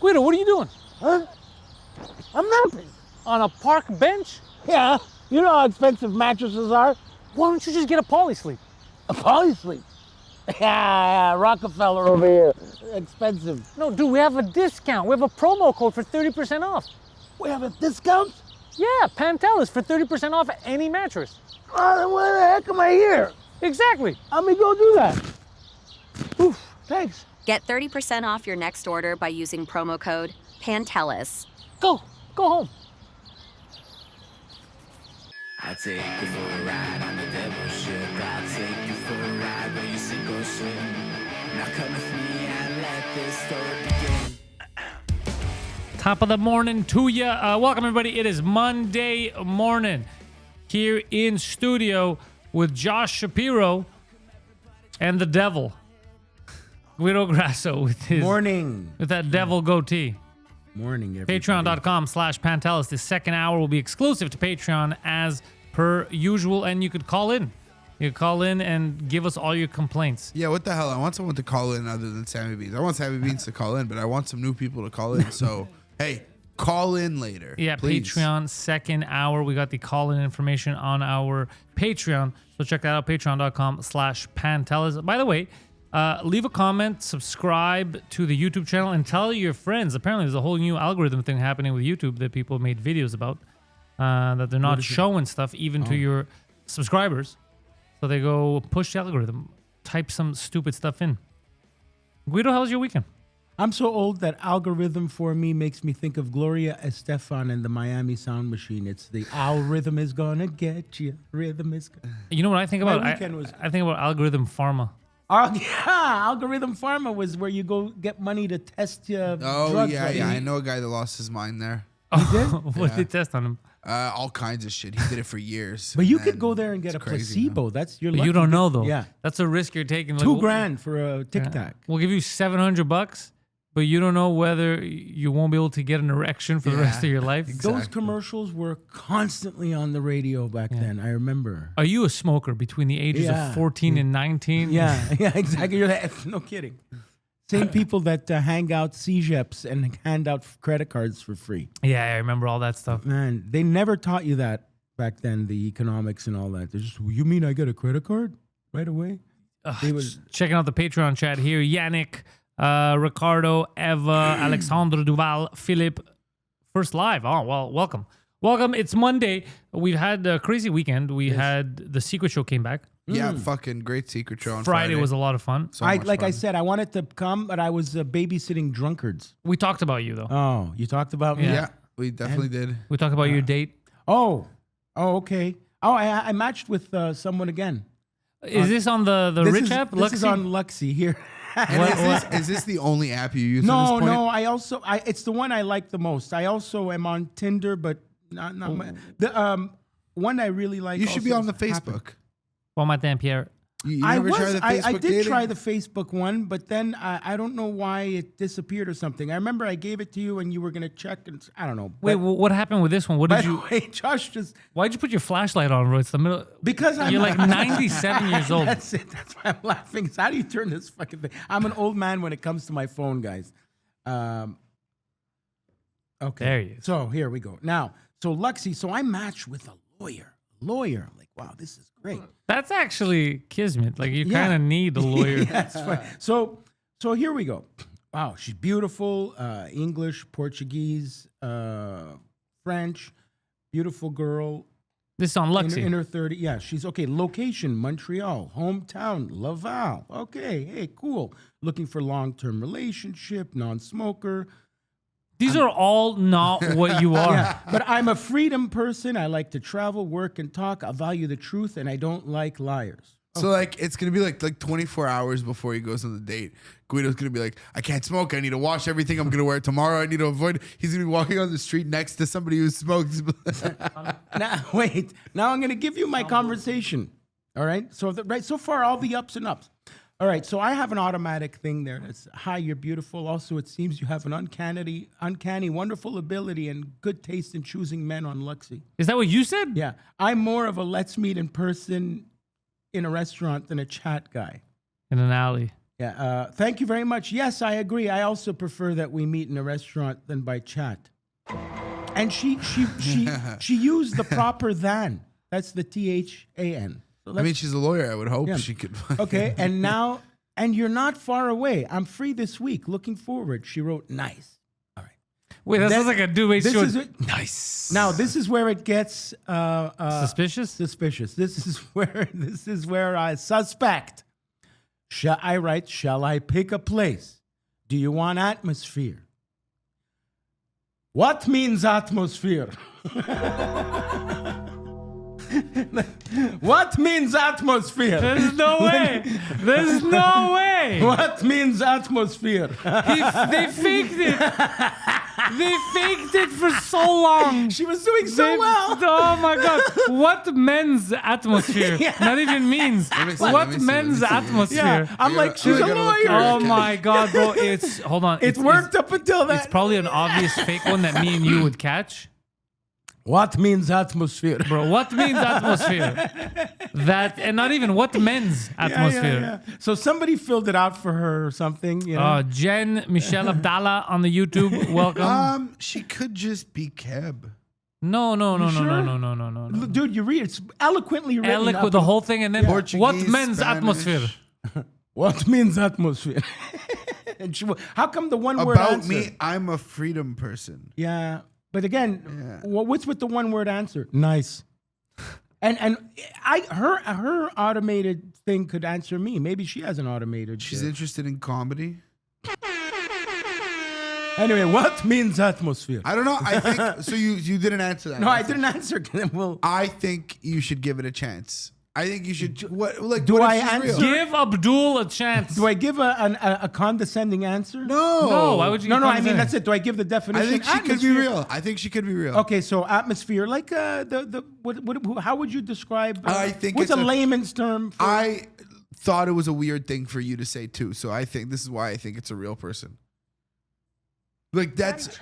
Guido, what are you doing? Huh? I'm napping. On a park bench? Yeah, you know how expensive mattresses are. Why don't you just get a Polysleep? A Polysleep. Yeah, Rockefeller over here. Expensive. No, dude, we have a discount. We have a promo code for 30% off. We have a discount? Yeah, Pantelis for 30% off any mattress. Oh, then why the heck am I here? Exactly. Let me go do that. Oof, thanks. Get 30% off your next order by using promo code Pantelis. Go home. I'll take you for a ride on the devil's ship. I'll take you for a ride where you sink or swim. Now come with me and let this story begin. Top of the morning to ya. Welcome, everybody. It is Monday morning here in studio with Josh Shapiro and the devil, Guido Grasso, with his with that devil goatee. Morning, everybody. Patreon.com/Pantelis. The second hour will be exclusive to Patreon as per usual, and you could call in. You could call in and give us all your complaints. Yeah, what the hell? I want someone to call in other than Sammy Beans. I want Sammy Beans to call in, but I want some new people to call in. So, hey, call in later. Yeah, please. Patreon second hour. We got the call-in information on our Patreon. So check that out, patreon.com/Pantelis. By the way, leave a comment, subscribe to the YouTube channel, and tell your friends. Apparently, there's a whole new algorithm thing happening with YouTube that people made videos about, that they're not showing stuff even to your subscribers. So they go push the algorithm, type some stupid stuff in. Guido, how was your weekend? I'm so old that algorithm for me makes me think of Gloria Estefan and the Miami Sound Machine. It's the algorithm is gonna get you. Rhythm is. You know what I think about? My weekend was. I think about algorithm pharma. Yeah, algorithm pharma was where you go get money to test your drugs. Yeah, right? yeah. I know a guy that lost his mind there. You did? What did they test on him? All kinds of shit. He did it for years. But you and could go there and get a crazy, placebo. That's your. You don't know though. Yeah, that's a risk you're taking. Like, $2,000 for a Tic Tac. We'll give you $700, but you don't know whether you won't be able to get an erection for the rest of your life. Exactly. Those commercials were constantly on the radio back then. I remember. Are you a smoker between the ages of 14 and 19? Yeah, exactly. You're like, no kidding. Same people that hang out CGEPs and hand out credit cards for free. Yeah, I remember all that stuff. Man, they never taught you that back then, the economics and all that. They're just, you mean I get a credit card right away? Checking out the Patreon chat here. Yannick, Ricardo, Eva, Alexandre Duval, Philip. First live. Oh, well, welcome. Welcome. It's Monday. We've had a crazy weekend. We had the Secret Show came back. Yeah, fucking great secret show on Friday was a lot of fun. So much like fun. I said, I wanted to come, but I was babysitting drunkards. We talked about you, though. Oh, you talked about me? Yeah, we definitely did. We talked about your date. Oh, okay. Oh, I matched with someone again. Is this on the rich app? This is on Luxy here. And is this the only app you use? at this point? No. It's the one I like the most. I also am on Tinder, but not the one I really like. You should be also on the is Facebook. Happen. Bon matin, Pierre. You never try the Facebook I did dating? try the Facebook one, but then I don't know why it disappeared or something. I remember I gave it to you and you were gonna check, and I don't know. Wait, what happened with this one? What By did the you? way, Josh just Why'd you put your flashlight on, bro? It's the middle. because You're like 97 years old. That's it. That's why I'm laughing. How do you turn this fucking thing? I'm an old man when it comes to my phone, guys. Okay. There he is. So here we go. Now, so Luxy. So I matched with a lawyer. I'm like, wow, this is great. That's actually kismet. Like you Yeah. kind of need a lawyer. Yeah, that's fine. So here we go. Wow, she's beautiful. English, Portuguese, French. Beautiful girl. This is on Luxy. In her 30s. Yeah, she's okay. Location, Montreal. Hometown, Laval. Okay, hey, cool. Looking for long-term relationship, non-smoker. These are all not what you are. Yeah, but I'm a freedom person. I like to travel, work, and talk. I value the truth, and I don't like liars. So like it's gonna be like 24 hours before he goes on the date. Guido's gonna be like, I can't smoke. I need to wash everything I'm gonna wear tomorrow. I need to avoid. He's gonna be walking on the street next to somebody who smokes. Now, wait. Now I'm going to give you my conversation. All right. So so far, all the ups and ups. All right. So I have an automatic thing there. That's hi, you're beautiful. Also, it seems you have an uncanny, wonderful ability and good taste in choosing men on Luxy. Is that what you said? Yeah. I'm more of a let's meet in person in a restaurant than a chat guy. In an alley. Yeah. Thank you very much. Yes, I agree. I also prefer that we meet in a restaurant than by chat. And she used the proper than. That's the THAN. So I mean, she's a lawyer. I would hope she could. Okay, and now, and you're not far away. I'm free this week. Looking forward. She wrote nice. All right. Wait, that sounds like a dude. Wait, nice. Now this is where it gets suspicious. Suspicious. This is where I suspect. Shall I pick a place? Do you want atmosphere? What means atmosphere? What means atmosphere? There's no way. There's no way. What means atmosphere? They faked it. They faked it for so long. She was doing so well. Oh my God. What men's atmosphere? Not even means. What men's atmosphere? Yeah, I'm like, she's a lawyer. Oh my God, bro. Hold on. It worked up until that. It's probably an obvious fake one that me and you would catch. What means atmosphere? Bro, what means atmosphere? That, and not even what men's atmosphere. Yeah. So somebody filled it out for her or something. You know? Jen Michelle Abdallah on the YouTube. Welcome. She could just be Keb. No. Dude, you read it's eloquently written. Eloquent, the whole thing, and then Portuguese, what men's Spanish. atmosphere? What means atmosphere? And how come the one word About answer? me, I'm a freedom person. Yeah. But again, what's with the one word answer? Nice. And her automated thing could answer me. Maybe she has an automated. She's interested in comedy. Anyway, what means atmosphere? I don't know. I think so. You didn't answer that. No, I didn't answer. Well, I think you should give it a chance. I think you should. Do I answer? Give Abdul a chance. Do I give a condescending answer? No. Why would you? No, give I mean consent? that's it. Do I give the I definition? think she could be real. I think she could be real. Okay, so atmosphere, like how would you describe? I think what's it's a a- layman's term? For, I thought it was a weird thing for you to say too. So I think this is why I think it's a real person. Like that's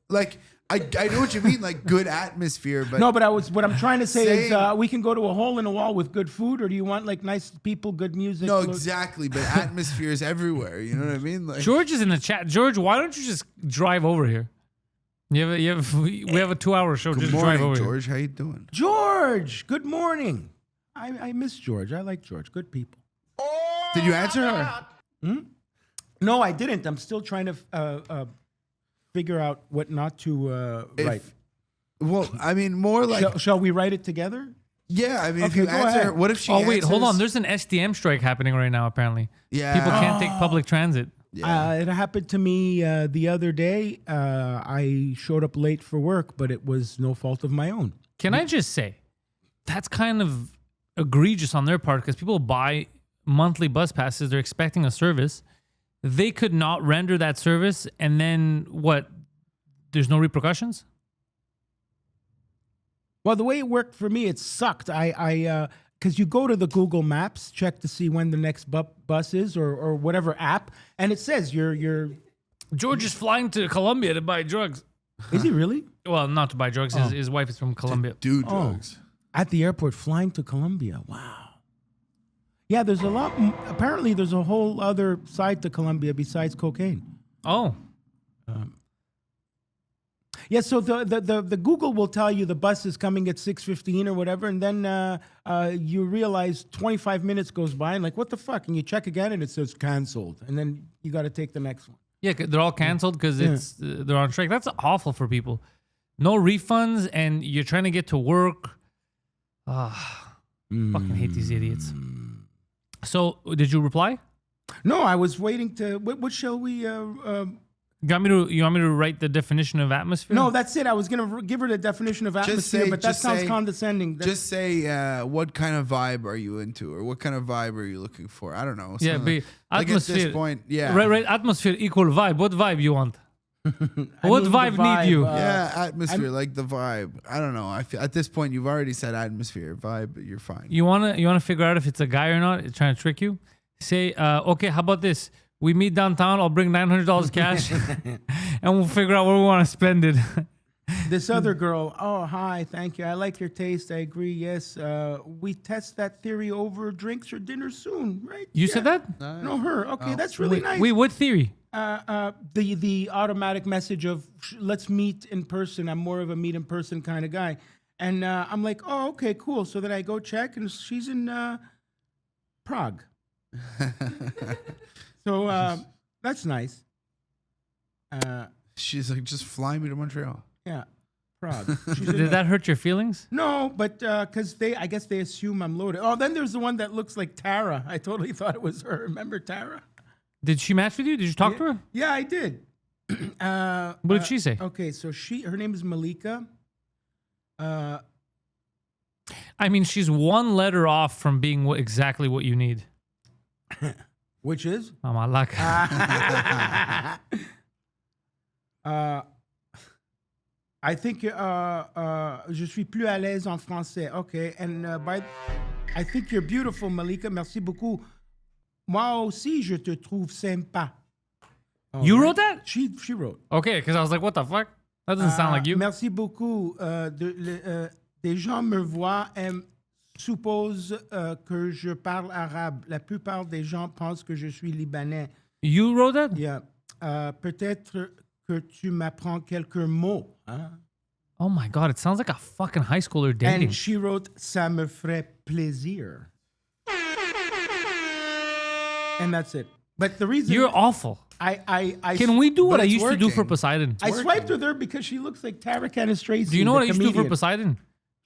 like I know what you mean, like good atmosphere, but no, but what I'm trying to say is Saying- we can go to a hole in a wall with good food, or do you want like nice people, good music? no, exactly. But atmosphere is everywhere. You know what I mean? Like George is in the chat. George, why don't you just drive over here? We have a 2-hour show. good Just morning, drive over George. How you doing? George, good morning. I miss George. I like George. Good people. Did you answer her? No, I didn't. I'm still trying to figure out what not to write. Well, I mean, more like Shall we write it together? yeah. I mean, if Okay, you go answer, ahead. her, what if she? here. Oh wait, hold on. answers- There's an SDM strike happening right now. Apparently, Yeah. people can't take public transit. It happened to me the other day. I showed up late for work, but it was no fault of my own. Can I just say, that's kind of egregious on their part because people buy monthly bus passes. They're expecting a service. They could not render that service, and then what? There's no repercussions? Well, the way it worked for me, it sucked. Because you go to the Google Maps, check to see when the next bus is, or whatever app, and it says you're. George is flying to Colombia to buy drugs. Is he really? Well, not to buy drugs. His wife is from Colombia. do drugs. At the airport, flying to Colombia. Wow. Yeah, there's a lot. Apparently, there's a whole other side to Colombia besides cocaine. Oh. Yeah, so the Google will tell you the bus is coming at 6:15 or whatever, and then you realize 25 minutes goes by and like, what the fuck? And you check again and it says canceled, and then you got to take the next one. Yeah, they're all canceled because they're on strike. That's awful for people. No refunds, and you're trying to get to work. Fucking hate these idiots. So, did you reply? No, I was waiting to. What shall we? You want me to write the definition of atmosphere? No, that's it. I was gonna give her the definition of atmosphere, but that sounds condescending. Just say what kind of vibe are you into, or what kind of vibe are you looking for? I don't know. Yeah, something but like at atmosphere. this point, yeah, Right. Atmosphere equal vibe. What vibe you want? What mean, vibe the vibe, need you? yeah, atmosphere, like the vibe. I don't know. I feel at this point you've already said atmosphere, vibe. You're fine. You wanna figure out if it's a guy or not? It's trying to trick you. Say, okay, how about this? We meet downtown. I'll bring $900 cash, and we'll figure out where we want to spend it. this other girl, oh, hi, thank you. I like your taste. I agree. Yes. We test that theory over drinks or dinner soon, right? You said that? No, her. Okay, that's really nice. Wait, what theory? The automatic message of let's meet in person. I'm more of a meet in person kind of guy. And I'm like, oh, okay, cool. So then I go check, and she's in Prague. So that's nice. She's like, just fly me to Montreal. Yeah, Prague. She's in Did that hurt your feelings? No, but because I guess they assume I'm loaded. Oh, then there's the one that looks like Tara. I totally thought it was her. Remember Tara? Did she match with you? Did you talk to her? Yeah, I did. What did she say? Okay, so her name is Malika. I mean, she's one letter off from being exactly what you need. Which is? Oh, my luck. I think je suis plus à l'aise en français. Okay, and I think you're beautiful, Malika. Merci beaucoup. Moi aussi, je te trouve sympa. You wrote that? She wrote. Okay, because I was like, what the fuck? That doesn't sound like you. Merci beaucoup. Des gens me voient et supposent que je parle arabe. La plupart des gens pensent que je suis libanais. You wrote that? Yeah. Peut-être que tu m'apprends quelques mots. Hein? Oh my God, it sounds like a fucking high schooler dating. And she wrote, ça me ferait plaisir. And that's it. But the reason You're awful. Can we do what I it's used to do for working. Poseidon? I swiped with her because she looks like Tara Candice Tracy. Do you know what I the used to do for comedian. Poseidon?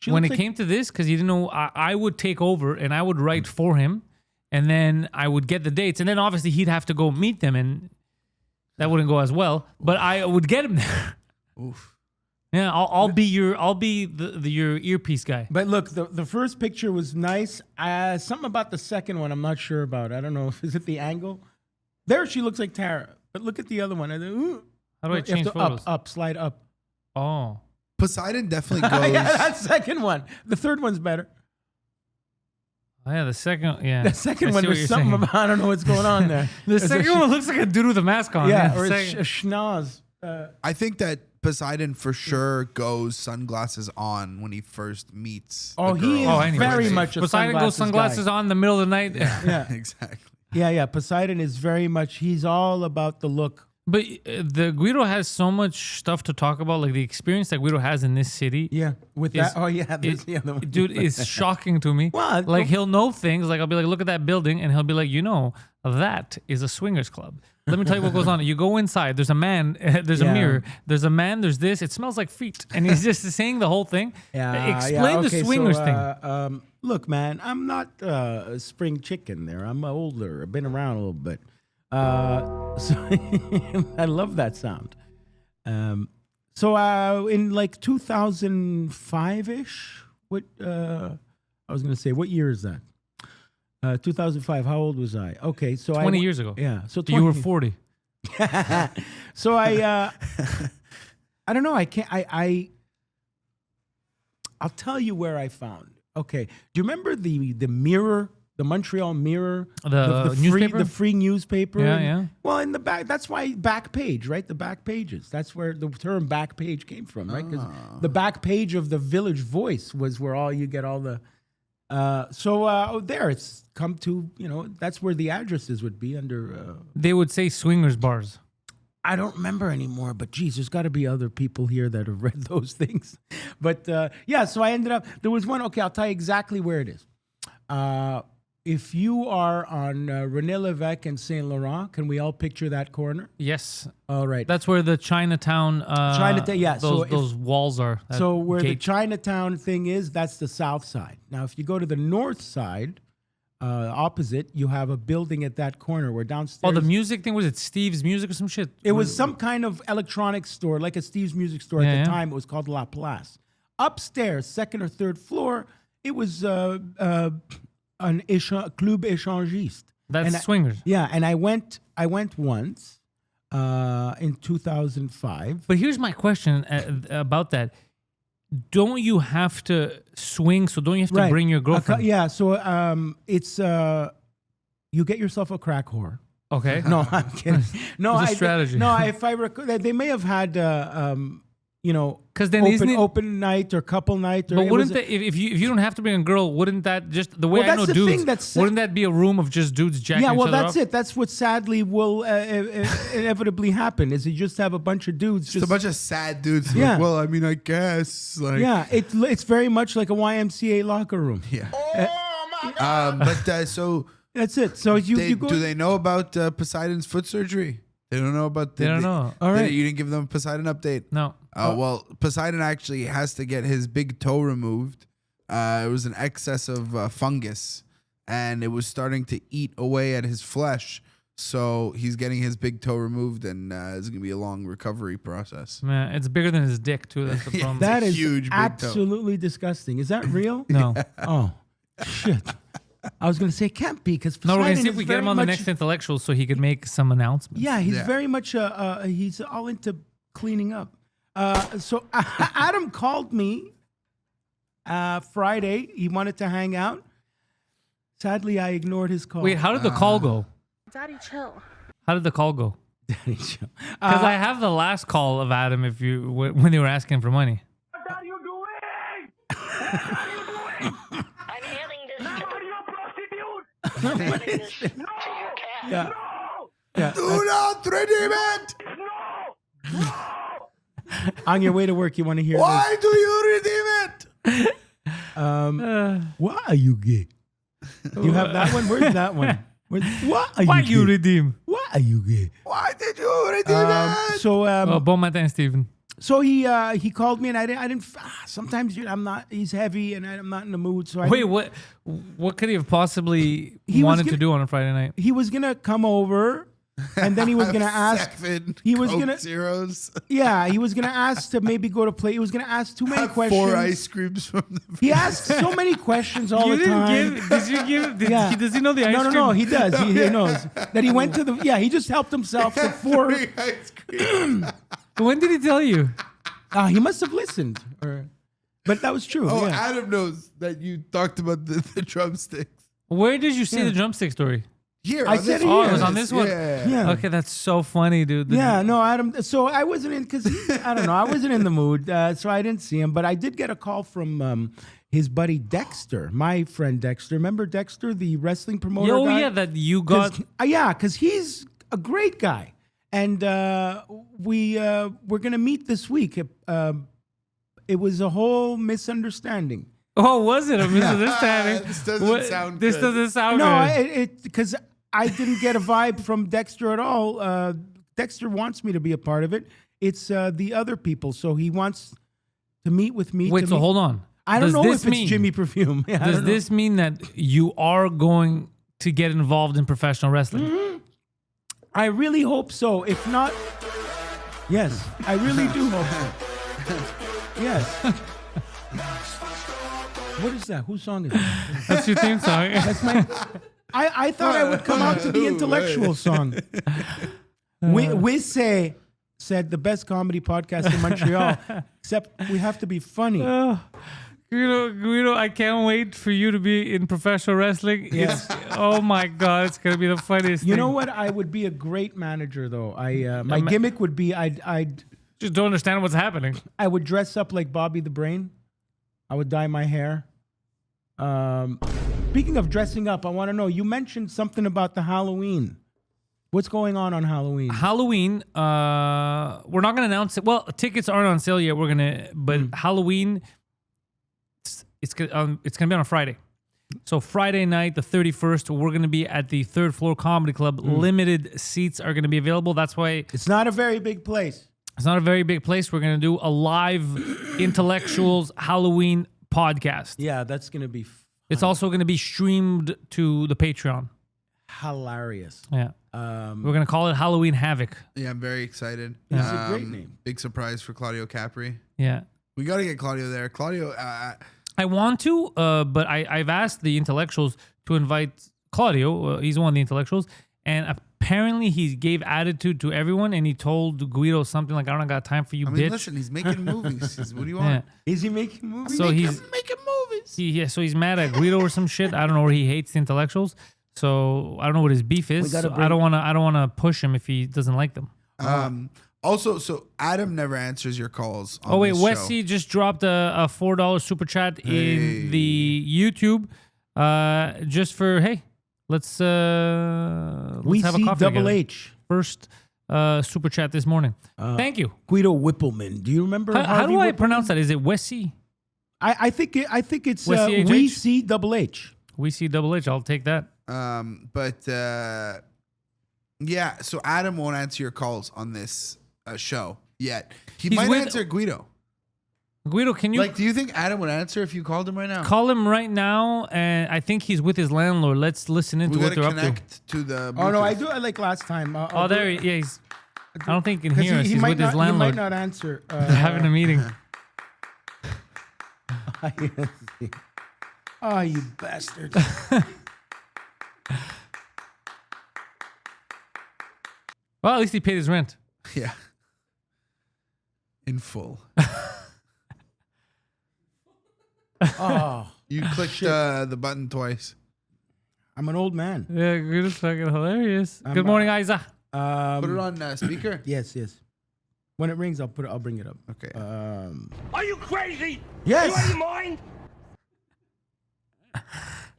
She When it looks like- came to this, because he didn't know, I would take over and I would write for him, and then I would get the dates, and then obviously he'd have to go meet them, and that wouldn't go as well. But I would get him there. Oof. Yeah, I'll be your earpiece guy. But look, the first picture was nice. Something about the second one, I'm not sure about. I don't know. Is it the angle? There, she looks like Tara. But look at the other one. Ooh. How do I You have change to photos? up, slide up. Oh. Poseidon definitely goes. Yeah, that second one. The third one's better. Oh, yeah, the second, yeah. The second I one, see what there's you're something saying. about, I don't know what's going on there. The There's a second one looks like a dude with a mask on. Yeah, the or second- a schnoz. I think that Poseidon for sure goes sunglasses on when he first meets. Oh, the he girl. is anyway. very much a Poseidon goes sunglasses guy. on in the middle of the night. Yeah. Exactly. Yeah. Poseidon is very much, he's all about the look. But the Guido has so much stuff to talk about, like the experience that Guido has in this city. Yeah. With is- that. Oh, yeah. There's the other one. Dude, it's shocking to me. Well, like he'll know things. Like I'll be like, look at that building, and he'll be like, you know, that is a swingers club. Let me tell you what goes on. You go inside. There's a man. There's a Yeah. mirror. There's a man. There's this. It smells like feet, and he's just saying the whole thing. Explain the Okay, swingers so, thing. Look, man, I'm not a spring chicken there. I'm older. I've been around a little bit. So I love that sound. So in like 2005-ish, what I was going to say, what year is that? 2005. How old was I? Okay, so 20 years ago. Yeah, so You were 20 40. So I don't know. I can't. I'll tell you where I found. Okay. Do you remember the Mirror, the Montreal Mirror, The free, newspaper? the free newspaper? Yeah, yeah. Well, in the back, that's why back page, right? The back pages. That's where the term back page came from, right? Because the back page of the Village Voice was where all you get all the. There it's come to, that's where the addresses would be under. They would say swingers bars. I don't remember anymore, but geez, there's got to be other people here that have read those things. But yeah, so I ended up, there was one, okay, I'll tell you exactly where it is. If you are on René Lévesque and Saint Laurent, can we all picture that corner? Yes. All right. That's where the Chinatown, yeah, so those walls are. that So where the gate. Chinatown thing is, that's the south side. Now, if you go to the north side, opposite, you have a building at that corner where downstairs. Oh, the music thing, was it Steve's Music or some shit? It was some kind of electronics store, like a Steve's Music store at Yeah, the yeah. time. It was called La Place. Upstairs, second or third floor, it was an club échangiste. That's And I- swingers. Yeah, and I went once in 2005. But here's my question about that. Don't you have to swing? So don't you have to bring your girlfriend? Yeah, so it's you get yourself a crack whore. Okay. No, I'm kidding. No, It's a strategy. No, if I recall, they may have had 'Cause then isn't it- open night or couple night. Or But it wouldn't was a- that, if you don't have to bring a girl, wouldn't that just the way Well, I know that's the thing dudes? that's- Wouldn't that be a room of just dudes jacking Yeah, each well, other that's off? it. That's what sadly will inevitably happen. Is you just have a bunch of dudes. Just a bunch of sad dudes. Yeah. Like, well, I mean, I guess. Like, Yeah, it's very much like a YMCA locker room. Yeah. But so That's it. So you go. do they know about Poseidon's foot surgery? They don't know about. They don't know. All right. You didn't give them a Poseidon update. No. Well, Poseidon actually has to get his big toe removed. It was an excess of fungus, and it was starting to eat away at his flesh. So he's getting his big toe removed, and it's gonna be a long recovery process. Man, it's bigger than his dick too. That's the problem. That is huge big toe. absolutely disgusting. Is that real? No. Oh, shit. I was going to say it can't be because No, we're gonna see if we get him on the next intellectual so he could make some announcements. Yeah, he's Yeah. very much he's all into cleaning up. So Adam called me Friday. He wanted to hang out. Sadly, I ignored his call. Wait, how did the call go? Daddy, chill. How did the call go? Because Because I have the last call of Adam. If you when they were asking for money. What are you doing? What are you doing? I'm handing this to you, prostitute. I'm handing this to your cat. Yeah. No! Yeah. Do not redeem it. No! No! On your way to work, you want to hear Why do you redeem it? this? Why are you gay? You have that one? Where's that one? Why are Why you you gay? redeem? Why are you gay? Why did you redeem it? So Bon matin, Steven. So he called me and I didn't. Sometimes I'm not. He's heavy and I'm not in the mood. So I Wait, didn't- what could he have possibly He was wanted to gonna- do on a Friday night? He was gonna come over, and then he was gonna ask. Seven he was Coke gonna- Zeros. Yeah, he was gonna ask to maybe go to play. He was gonna ask too many Have questions. 4 ice creams from the. He asked so many questions all You the didn't time. give. Did you give? Does he know the ice no, cream? no, he does. He knows that he went to the. Yeah, he just helped himself to 4. 3 ice creams. When did he tell you? He must have listened, but that was true. Oh, yeah. Adam knows that you talked about the drumsticks. Where did you see the drumstick story? Here, I on said this it Oh, here. it was on this one. Yeah. Yeah. Okay, that's so funny, dude. Yeah, no, Adam. So I wasn't in because I don't know. I wasn't in the mood, so I didn't see him. But I did get a call from his buddy Dexter, my friend Dexter. Remember Dexter, the wrestling promoter? Yo, guy? yeah, that you got. Because he's a great guy, and we're gonna meet this week. It was a whole misunderstanding. Oh, was it a misunderstanding? This doesn't sound This good. doesn't sound No, good. because I didn't get a vibe from Dexter at all. Dexter wants me to be a part of it. It's the other people, so he wants to meet with me. Wait, to so meet- hold on. I don't Does know this if mean- it's Jimmy Perfume. Yeah, I Does don't know. this mean that you are going to get involved in professional wrestling? Mm-hmm. I really hope so. If not, yes, I really do hope so. Yes. What is that? Whose song is that? That's your theme song. That's my. I thought I would come out to the intellectual song. We say said the best comedy podcast in Montreal, except we have to be funny. Guido, I can't wait for you to be in professional wrestling. Yes. Oh my God, it's gonna be the funniest. You thing. know what? I would be a great manager, though. My gimmick would be I'd Just don't understand what's happening. I would dress up like Bobby the Brain. I would dye my hair. Speaking of dressing up, I want to know. You mentioned something about the Halloween. What's going on Halloween? Halloween, we're not gonna announce it. Well, tickets aren't on sale yet. But Halloween, it's gonna be on a Friday. So Friday night, the 31st, we're gonna be at the Third Floor Comedy Club. Limited seats are gonna be available. That's why It's not a very big place. it's not a very big place. We're gonna do a live intellectuals Halloween podcast. Yeah, that's gonna be It's also gonna be streamed to the Patreon. hilarious. Yeah. We're gonna call it Halloween Havoc. Yeah, I'm very excited. It's a great name. Big surprise for Claudio Capri. Yeah. We got to get Claudio there. Claudio, I want to, but I've asked the intellectuals to invite Claudio. He's one of the intellectuals, and apparently he gave attitude to everyone, and he told Guido something like, "I don't got time for you, I mean, bitch." listen, he's making movies. What do you Yeah. want? Is he making movies? So he's making movies. so he's mad at Guido or some shit. I don't know, or he hates the intellectuals. So I don't know what his beef is. gotta So I don't want to push him if he doesn't like them. Also, so Adam never answers your calls. On Oh wait, this Wesley just dropped a $4 super chat in the YouTube. Just for let's have a coffee Double together. H. First super chat this morning. Thank you. Guido Whippleman. Do you remember? How do I Whippleman? pronounce that? Is it Wesley? I think it's Wesley We HH? See Double H. We see double H. I'll take that. Yeah, so Adam won't answer your calls on this show yet. He He's might with- answer Guido. Guido, can you Do you think Adam would answer if you called him right now? call him right now? And I think he's with his landlord. Let's listen into We what gotta they're up to. connect to the. Oh no, I Bluetooth. do it like last time. Oh, there he is. I don't think he can 'Cause hear us. He's might with his not, landlord. He might not answer. They're having a meeting. Oh, you bastard! Well, at least he paid his rent. Yeah. In full. Oh, You clicked the button twice. I'm an old man. Yeah, Guido's fucking hilarious. I'm, Good morning, Isa. Put it on speaker. Yes. When it rings, I'll bring it up. Okay. Are you crazy? Yes. You out of your mind?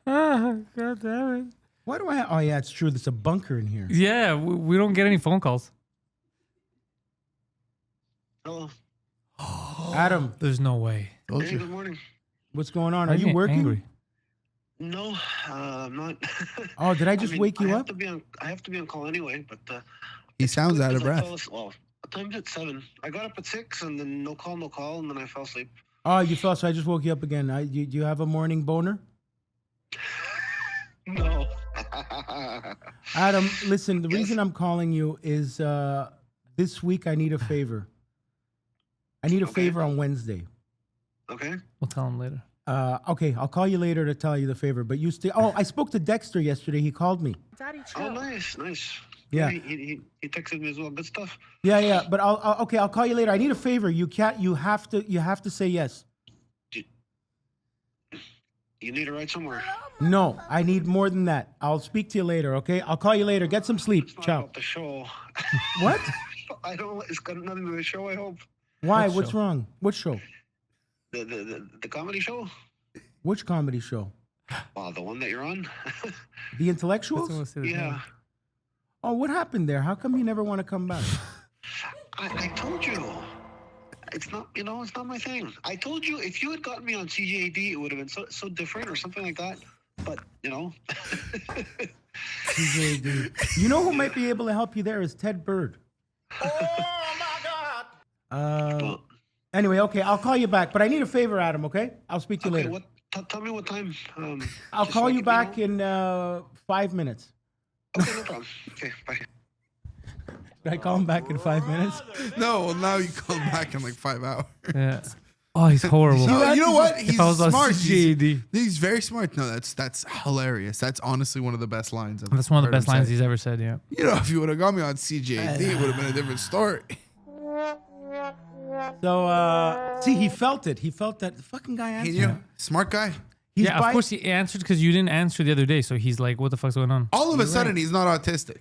Oh, God damn it. Why do I have? Oh yeah, it's true. There's a bunker in here. Yeah, we don't get any phone calls. Hello. Adam, There's no way. Told Hey, you. good morning. what's going on? Why Are you getting working? angry? No, I'm not. Oh, did I just wake you I up? Have to be on, I have to be on call anyway, but He sounds out of because I breath. fell as- Well, what time is it? 7. I got up at 6, and then no call, and then I fell asleep. Oh, you fell. So I just woke you up again. Do you have a morning boner? No. Adam, listen. The Yes. reason I'm calling you is this week I need a favor. I need a Okay. favor on Wednesday. Okay. We'll tell him later. Okay, I'll call you later to tell you the favor. But you stay. Oh, I spoke to Dexter yesterday. He called me. Oh, nice. Yeah. He texted me as well. Good stuff. Yeah. But I'll call you later. I need a favor. You have to say yes. You need to ride somewhere. No, I need more than that. I'll speak to you later. Okay, I'll call you later. Get some sleep. It's not Ciao. about the show. What? I don't. It's got nothing to do with the show. I hope. Why? What What's show? wrong? What show? The comedy show. Which comedy show? The one that you're on. The Intellectuals? Yeah. Oh, what happened there? How come you never want to come back? I told you. It's not, it's not my thing. I told you if you had gotten me on CJAD, it would have been so different or something like that. But, CJD. You know who might be able to help you there is Ted Bird. Oh, my God. Anyway, okay, I'll call you back. But I need a favor, Adam, okay? I'll speak to you Okay, later. tell me what time. I'll just call so I you can, back in 5 minutes. Okay, no problem. Okay, bye. Should I call him back in 5 minutes? No, well, now you call back in like 5 hours. Yeah. Oh, he's horrible. No, you know what? If He's I was on smart. CJD. He's very smart. No, that's hilarious. That's honestly one of the best lines. That's one of the heard best him lines say. he's ever said, yeah. If you would have got me on CJD, it would have been a different story. So, see, he felt it. He felt that the fucking guy He answered. knew. Smart guy. He's Yeah, of course he answered because you didn't answer the other day. So he's like, what the fuck's going on? All of a sudden, he's not autistic.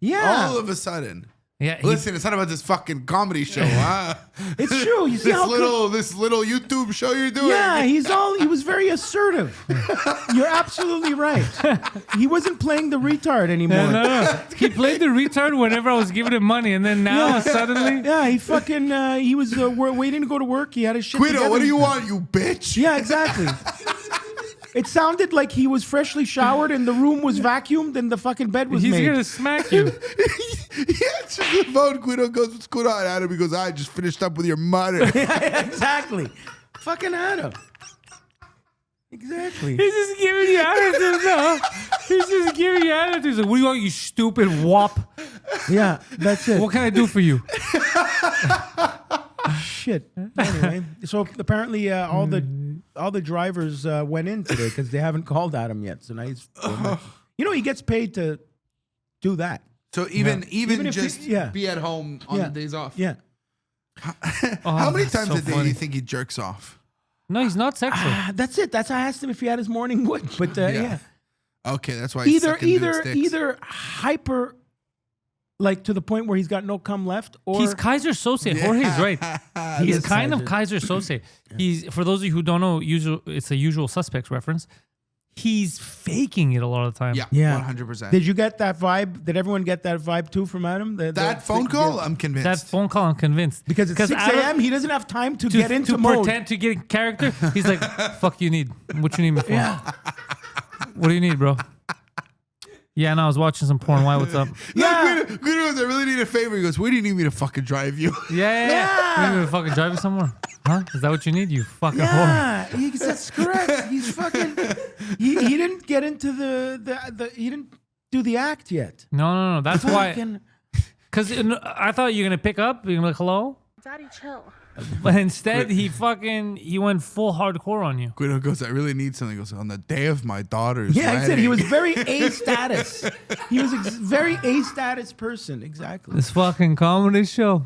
Yeah. All of a sudden. Yeah, Listen, it's not about this fucking comedy show, huh? It's true. You see this how this little YouTube show you're doing. Yeah, he was very assertive. You're absolutely right. He wasn't playing the retard anymore. No. He played the retard whenever I was giving him money. And then now suddenly. Yeah, he fucking, he was waiting to go to work. He had his shit Guido, together. what do you want, you bitch? Yeah, exactly. It sounded like he was freshly showered and the room was vacuumed and the fucking bed was He's made. going to smack you. He answers the phone. Guido goes, what's going on, Adam? He goes, I just finished up with your mother. Yeah, exactly. Fucking Adam. Exactly. He's just giving you attitude. No. He's just giving you attitude. He's like, what do you want, you stupid wop? Yeah, that's it. What can I do for you? Shit. Anyway, so apparently all the drivers went in today because they haven't called Adam yet. So now he's, he gets paid to do that. So even Even if just he- yeah. be at home on the days off. Yeah. How many that's times so a day do funny. you think he jerks off? No, he's not sexual. That's it. That's I asked him if he had his morning wood, but yeah. Okay, that's why he's sucking dude's dicks. Either hyper Like to the point where he's got no cum left? Or He's Kaiser Sose. Jorge's right. He's is kind of Kaiser Sose. He's, for those of you who don't know, it's a Usual Suspects reference. He's faking it a lot of the time. Yeah. 100%. Did you get that vibe? Did everyone get that vibe too from Adam? That phone call, I'm convinced. That phone call, I'm convinced. Because it's 6 Adam- a.m., he doesn't have time to get into to mode. pretend to get in character. He's like, fuck you need. What you need me for? What do you need, bro? Yeah, no, I was watching some porn. Why? What's up? Yeah. Guido goes, I really need a favor. He goes, where do you need me to fucking drive you? Yeah. You need me to fucking drive you somewhere? Huh? Is that what you need? You fucking whore. Yeah, that's correct. He's fucking. He didn't get into the. He didn't do the act yet. No. That's why. Fucking- Because I thought you were gonna pick up. You're gonna be like, hello. Daddy, chill. But instead, he went full hardcore on you. Guido goes, I really need something. He goes, on the day of my daughter's Yeah, wedding. I said he was very A status. He was very A status person. Exactly. This fucking comedy show,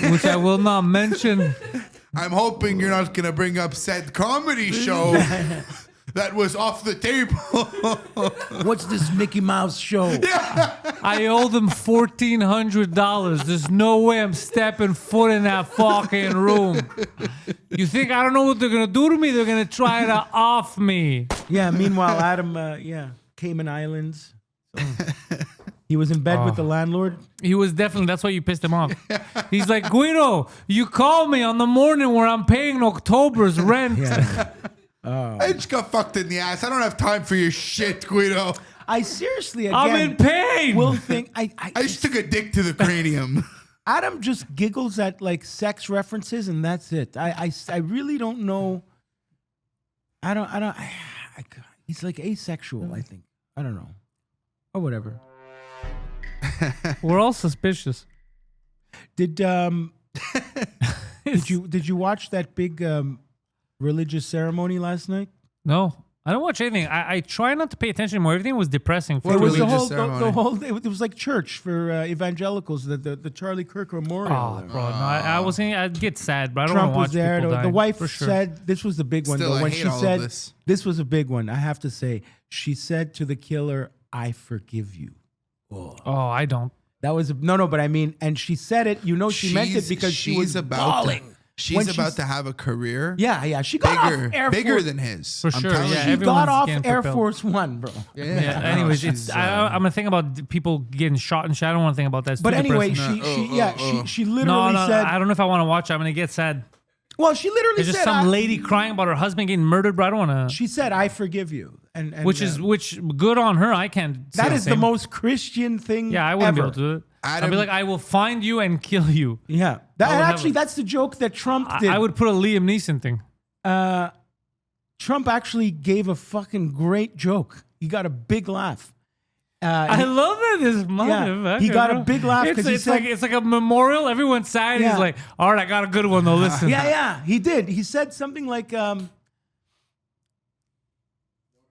which I will not mention. I'm hoping you're not going to bring up said comedy show that was off the table. What's this Mickey Mouse show? I owe them $1,400. There's no way I'm stepping foot in that fucking room. You think I don't know what they're gonna do to me? They're gonna try to off me. Yeah. Meanwhile, Adam, Cayman Islands. So he was in bed with the landlord. He was definitely. That's why you pissed him off. He's like, Guido, you call me on the morning where I'm paying October's rent. Yeah. I just got fucked in the ass. I don't have time for your shit, Guido. I seriously, again, I'm in pain. will think I just took a dick to the cranium. Adam just giggles at like sex references and that's it. I really don't know. He's like asexual, I think. I don't know. Or whatever. We're all suspicious. Did you watch that big religious ceremony last night? No, I don't watch anything. I try not to pay attention anymore. Everything was depressing. It was the religious whole ceremony? it was like church for evangelicals, the Charlie Kirk Memorial. Oh, bro, no, I was thinking I'd get sad, but I don't Trump want was to watch there. people The dying, wife for sure. said this was the big one. Still, though. I When hate she all of said this. was a big one, I have to say, she said to the killer, "I forgive you." Oh, I don't. That was no, but I mean, and she said it. You know, she meant it because she was bawling. When She's about to have a career. Yeah. She got off Air bigger Force. than his. For I'm sure, telling yeah, She you. everyone's got off getting Air propelled. Force One, bro. Yeah. no, Anyways, she's, I'm gonna think about people getting shot and shit. I don't want to think about that. It's But too anyway, depressing. she literally no, said. I don't know if I want to watch it. I'm gonna get sad. Well, she literally There's just said some lady crying about her husband getting murdered, bro. I don't want to. She said, "I forgive you," and Which good on her. I can't. Say that the is the same. most Christian thing. Yeah, I wouldn't ever. be able to do it. I'd Adam- be like, I will find you and kill you. Yeah, I would have actually, a- that's the joke that Trump did. I would put a Liam Neeson thing. Trump actually gave a fucking great joke. He got a big laugh. I love that this motherfucker. he got a bro. big laugh 'cause he said- it's like a memorial. Everyone's sad. Yeah. He's like, all right, I got a good one though. Listen. Yeah, he did. He said something like,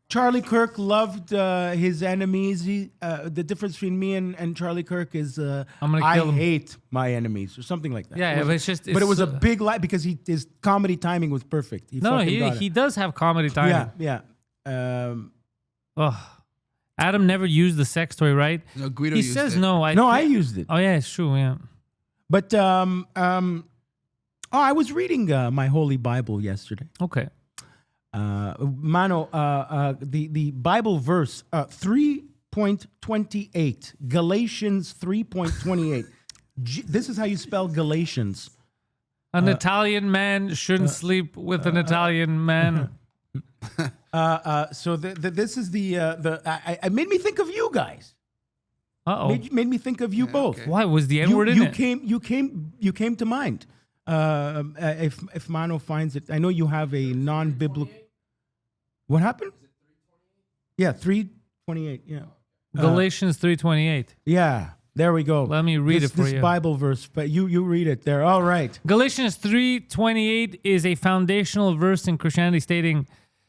Charlie Kirk loved his enemies. The difference between me and Charlie Kirk is I'm gonna I kill him. hate my enemies or something like that. Yeah, It but was- it's just. but it was a it's- big lie because his comedy timing was perfect. No, he does have comedy timing. Yeah. Ugh. Adam never used the sex toy, right? No, Guido He used says it. no. I used it. Oh yeah, it's true. Yeah. But I was reading my Holy Bible yesterday. Okay. Mano, the Bible verse 3.28, Galatians 3.28. This is how you spell Galatians. An Italian man shouldn't sleep with an Italian man. So this is it made me think of you guys. Uh-oh. Made me think of you both. okay. Why was the N word in you it? came to mind. If Mano finds it, I know you have a non-biblical. What happened? Yeah, 3:28. Yeah. Galatians 3:28. Yeah. There we go. Let me read it for this you. Bible verse, but you read it there. All right. Galatians 3:28 is a foundational verse in Christianity stating,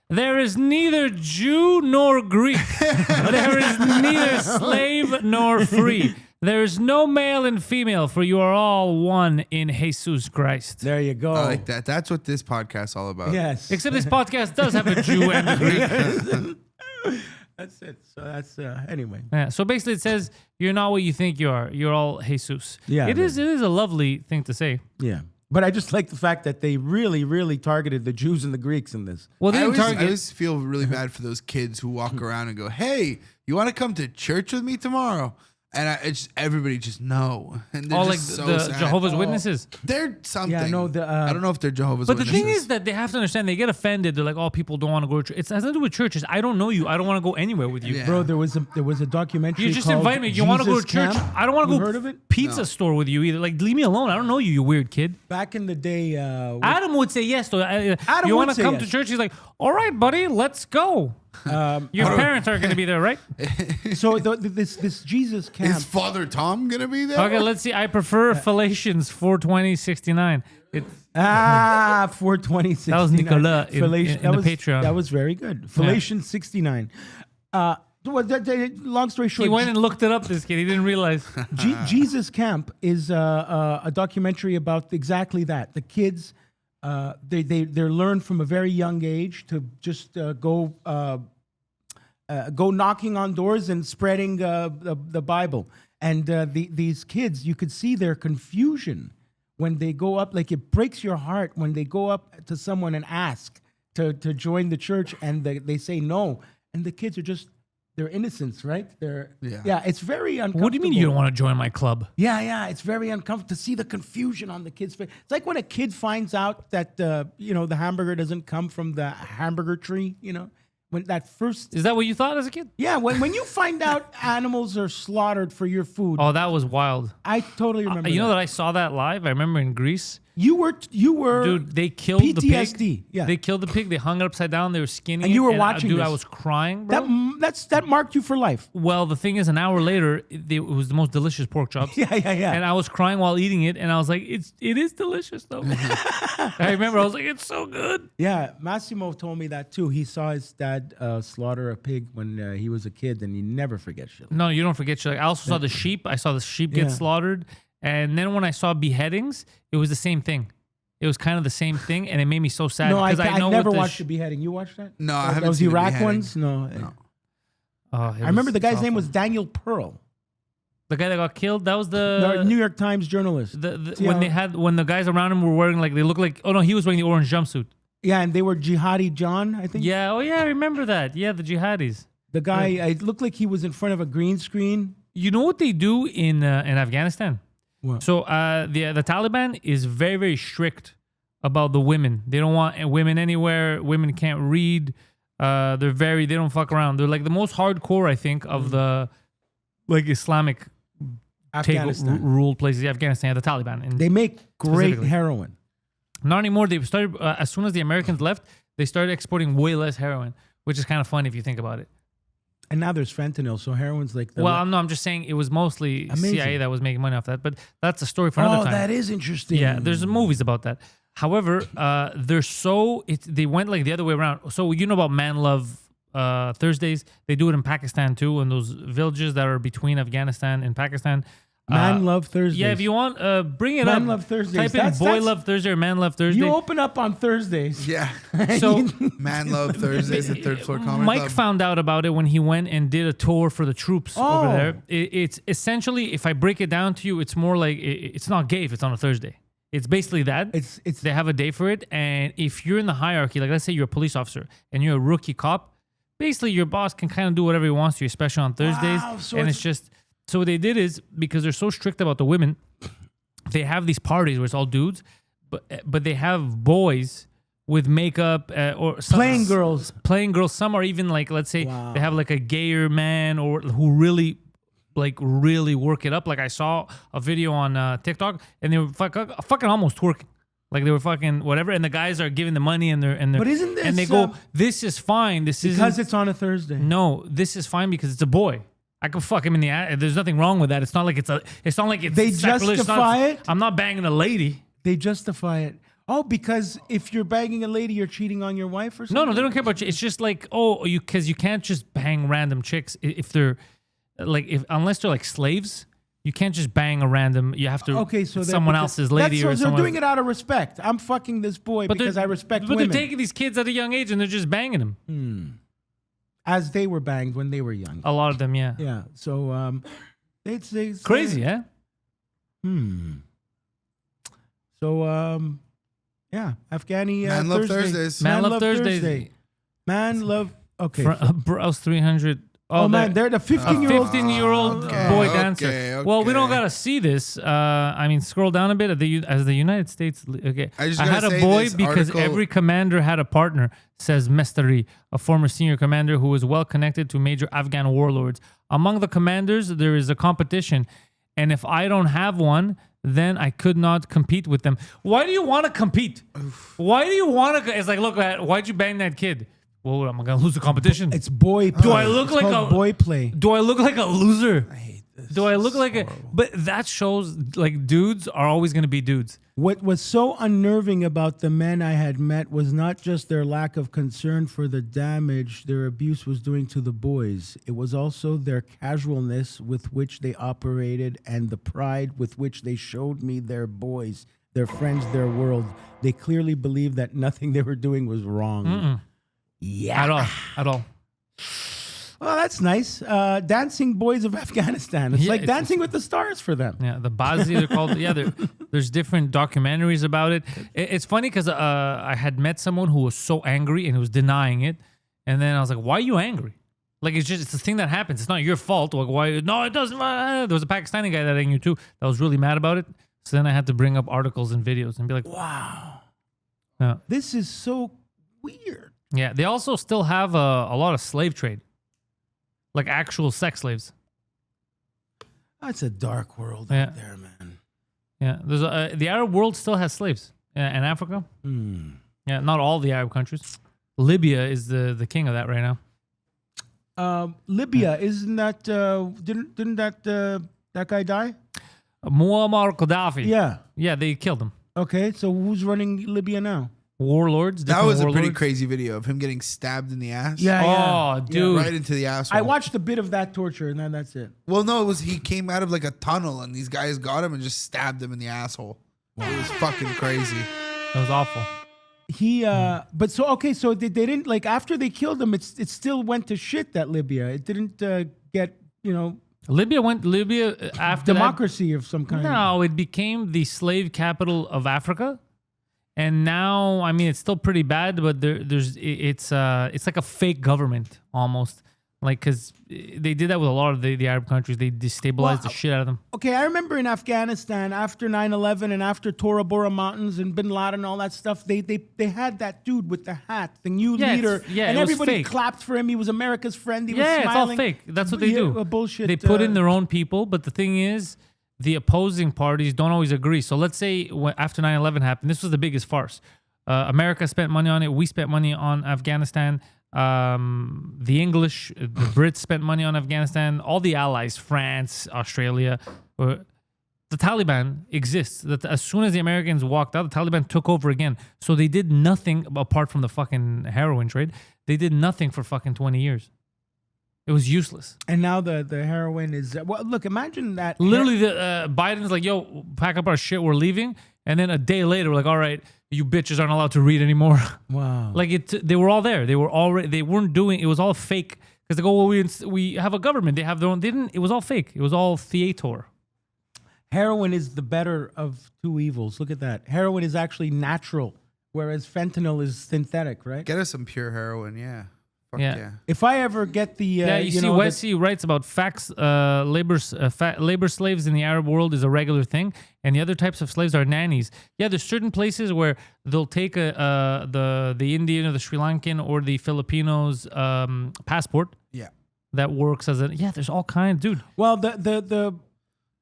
there is neither Jew nor Greek. There is neither slave nor free. There is no male and female, for you are all one in Jesus Christ. There you go. I like that. That's what this podcast's all about. Yes. Except this podcast does have a Jew and a Greek. That's it. So that's anyway. Yeah. So basically, it says you're not what you think you are. You're all Jesus. Yeah, It is a lovely thing to say. Yeah. But I just like the fact that they really, really targeted the Jews and the Greeks in this. Well, they I didn't always, target. I always feel really bad for those kids who walk around and go, "Hey, you want to come to church with me tomorrow?" And it's everybody just no. And they're all just like so the sad. Jehovah's Witnesses. They're something. Yeah, no, I don't know if they're Jehovah's But the Witnesses. thing is that they have to understand. They get offended. They're like, "Oh, people don't want to go to church." It has nothing to do with churches. I don't know you. I don't want to go anywhere with you. Yeah. Bro, there was a documentary. You just called invite me. You want to go to Jesus church? Camp. I don't want to You go heard of it? pizza store with you either. Like, leave me alone. I don't know you, you weird kid. Back in the day, Adam would say yes. Though. Adam You would want to say come yes. to church? He's like, "All right, buddy, let's go." Your parents are going to be there, right? so this Jesus camp. Is Father Tom gonna be there? Okay, let's see. I prefer Philippians 4:20-69. It's 420. That was Nicolas in the Patreon. That was very good. Philippians 69. Long story short, he went and looked it up. This kid, he didn't realize. Jesus Camp is a documentary about exactly that. The kids, they're learned from a very young age to just go knocking on doors and spreading the Bible. And these kids, you could see their confusion when they go up. Like, it breaks your heart when they go up to someone and ask to join the church, and they say no. And the kids are just, they're innocents, right? Yeah, it's very uncomfortable. What do you mean you don't want to join my club? Yeah, it's very uncomfortable to see the confusion on the kid's face. It's like when a kid finds out that the hamburger doesn't come from the hamburger tree. When that first, Is that what you thought as a kid? yeah, when you find out animals are slaughtered for your food. Oh, that was wild. I totally remember. You know that I saw that live. I remember in Greece. you were Dude, they killed the PTSD. pig. Yeah, They killed the pig. They hung it upside down. They were skinning And it. you were watching Dude, this. I was crying, bro. that marked you for life. Well, the thing is, an hour later, it was the most delicious pork chops. Yeah. And I was crying while eating it, and I was like, it is delicious, though. I remember I was like, it's so good. Yeah, Massimo told me that too. He saw his dad slaughter a pig when he was a kid, and he never forgets shit. No, you don't forget. I also saw the sheep. I saw the sheep get Yeah. slaughtered. And then when I saw beheadings, it was the same thing. It was kind of the same thing, and it made me so sad. No, I know never what the watched the beheading. You watched that? No, I haven't Those seen the Iraq beheading. ones? No. Oh, I remember the guy's name was Daniel Pearl, the guy that got killed. That was the New York Times journalist. when the guys around him were wearing they looked like, oh no, he was wearing the orange jumpsuit. Yeah, and they were Jihadi John, I think. Yeah, oh yeah, I remember that. Yeah, the jihadis. The guy, it looked like he was in front of a green screen. You know what they do in Afghanistan? What? So the Taliban is very, very strict about the women. They don't want women anywhere. Women can't read. They don't fuck around. They're like the most hardcore, I think, of the Islamic Afghanistan. ruled places. Afghanistan, the Taliban. And They make great Specifically. heroin. not anymore. They started as soon as the Americans left. They started exporting way less heroin, which is kind of fun if you think about it. And now there's fentanyl, so heroin's like the Well, no, I'm just saying it was mostly Amazing. CIA that was making money off that, but that's a story for another time. that is interesting. Yeah, there's movies about that. However, they went like the other way around. So you know about Man Love Thursdays? They do it in Pakistan too, in those villages that are between Afghanistan and Pakistan. Man Love Thursdays. Yeah, if you want, bring it up. Man Love Thursdays. Type in That's- Boy that's- Love Thursday or Man Love Thursday. You open up on Thursdays. Yeah. So Man Love Thursdays at Third Floor Comedy Mike Club. found out about it when he went and did a tour for the troops over Oh. there. It's essentially, if I break it down to you, it's more like it's not gay if it's on a Thursday. It's basically that. It's They have a day for it, and if you're in the hierarchy, like let's say you're a police officer and you're a rookie cop, basically your boss can kind of do whatever he wants to you, especially on Thursdays. Wow, so and it's- it's just so what they did is because they're so strict about the women, they have these parties where it's all dudes, but they have boys with makeup or some, Playing girls. Playing girls. Some are even like, let's say Wow. they have like a gayer man or who really work it up. Like I saw a video on TikTok and they were fucking almost twerking. Like they were fucking whatever, and the guys are giving the money and they're But isn't and they this, go, this is fine. This is because it's on a Thursday. no, this is fine because it's a boy. I can fuck him in the ass. There's nothing wrong with that. It's not like it's They sacrilege. It's not- justify it? I'm not banging a lady. They justify it. Oh, because if you're banging a lady, you're cheating on your wife or something? No, they don't care about you. It's just like, because you can't just bang random chicks if they're unless they're like slaves. You can't just bang a random. You have to. Okay, so someone else's lady or they're someone. doing it out of respect. I'm fucking this boy because I respect But women. they're taking these kids at a young age and they're just banging them. as they were banged when they were young. A lot of them, yeah. Yeah. So they'd say Crazy, eh? So yeah, Afghani Man Love Thursdays. Man Love Thursdays. Man love. Okay. Browse 300. Oh man, they're the 15-year-old. 15-year-old Okay, boy okay, dancer. Well, we don't okay. gotta see this. I mean, scroll down a bit. As the United States, okay. I just I had gotta a say boy this because article- every commander had a partner. Says Mestari, a former senior commander who was well connected to major Afghan warlords. Among the commanders, there is a competition, and if I don't have one, then I could not compete with them. Why do you want to compete? Why do you want to? It's like, look, why'd you bang that kid? Well, I'm gonna lose the competition. It's boy. Do I look like a boy play? Do I look like a loser? I hate this. Do I look like a? But that shows like dudes are always gonna be dudes. What was so unnerving about the men I had met was not just their lack of concern for the damage their abuse was doing to the boys. It was also their casualness with which they operated and the pride with which they showed me their boys, their friends, their world. They clearly believed that nothing they were doing was wrong. Yeah. At all. Well, that's nice. Dancing Boys of Afghanistan. It's Yeah, like it's- Dancing with the Stars for them. Yeah, the Bazi they're called. Yeah, there's different documentaries about it. It's funny because I had met someone who was so angry and was denying it, and then I was like, "Why are you angry? Like it's a thing that happens. It's not your fault. Like why? No, it doesn't." There was a Pakistani guy that I knew too that was really mad about it. So then I had to bring up articles and videos and be like, Wow. Yeah. This is so weird. Yeah, they also still have a lot of slave trade, like actual sex slaves. That's a dark world Yeah. out there, man. Yeah, there's the Arab world still has slaves in Africa. Yeah, not all the Arab countries. Libya is the king of that right now. Libya, isn't that didn't that guy die? Muammar Gaddafi. Yeah. They killed him. Okay, so who's running Libya now? Warlords. That different was a pretty warlords. crazy video of him getting stabbed in the ass. Oh, dude. Right into the asshole. I watched a bit of that torture, and then that's it. Well, no, it was he came out of like a tunnel and these guys got him and just stabbed him in the asshole. It was fucking crazy. It was awful. But so okay, so they didn't like after they killed him, it still went to shit. That Libya, it didn't get Libya after democracy of some kind. No, it became the slave capital of Africa. And now, I mean, it's still pretty bad, but it's like a fake government almost, like because they did that with a lot of the Arab countries. They destabilized the shit out of them. Okay, I remember in Afghanistan after 9/11 and after Tora Bora Mountains and Bin Laden and all that stuff, they had that dude with the hat, the new leader, and it was everybody fake. clapped for him. He was America's friend. He was Yeah, smiling. it's all fake. That's what they do. Bullshit. They put in their own people, but the thing is, the opposing parties don't always agree. So let's say after 9/11 happened, this was the biggest farce. America spent money on it. We spent money on Afghanistan. The English, the Brits spent money on Afghanistan. All the allies, France, Australia. The Taliban exists. That as soon as the Americans walked out, the Taliban took over again. So they did nothing apart from the fucking heroin trade. They did nothing for fucking 20 years. It was useless. And now the heroin is well. Look, imagine that. Literally, Biden's like, "Yo, pack up our shit. We're leaving." And then a day later, we're like, "All right, you bitches aren't allowed to read anymore." Wow. Like they were all there. They were already. They weren't doing. It was all fake. Because they go, "Well, we have a government. They have their own." They didn't. It was all fake. It was all theater. Heroin is the better of two evils. Look at that. Heroin is actually natural, whereas fentanyl is synthetic, right? Get us some pure heroin, yeah. Fuck Yeah. yeah. If I ever get the You see, Wesley writes about facts. Labor slaves in the Arab world is a regular thing, and the other types of slaves are nannies. Yeah, there's certain places where they'll take the Indian or the Sri Lankan or the Filipino's passport. Yeah. That works as a There's all kinds, dude. Well, the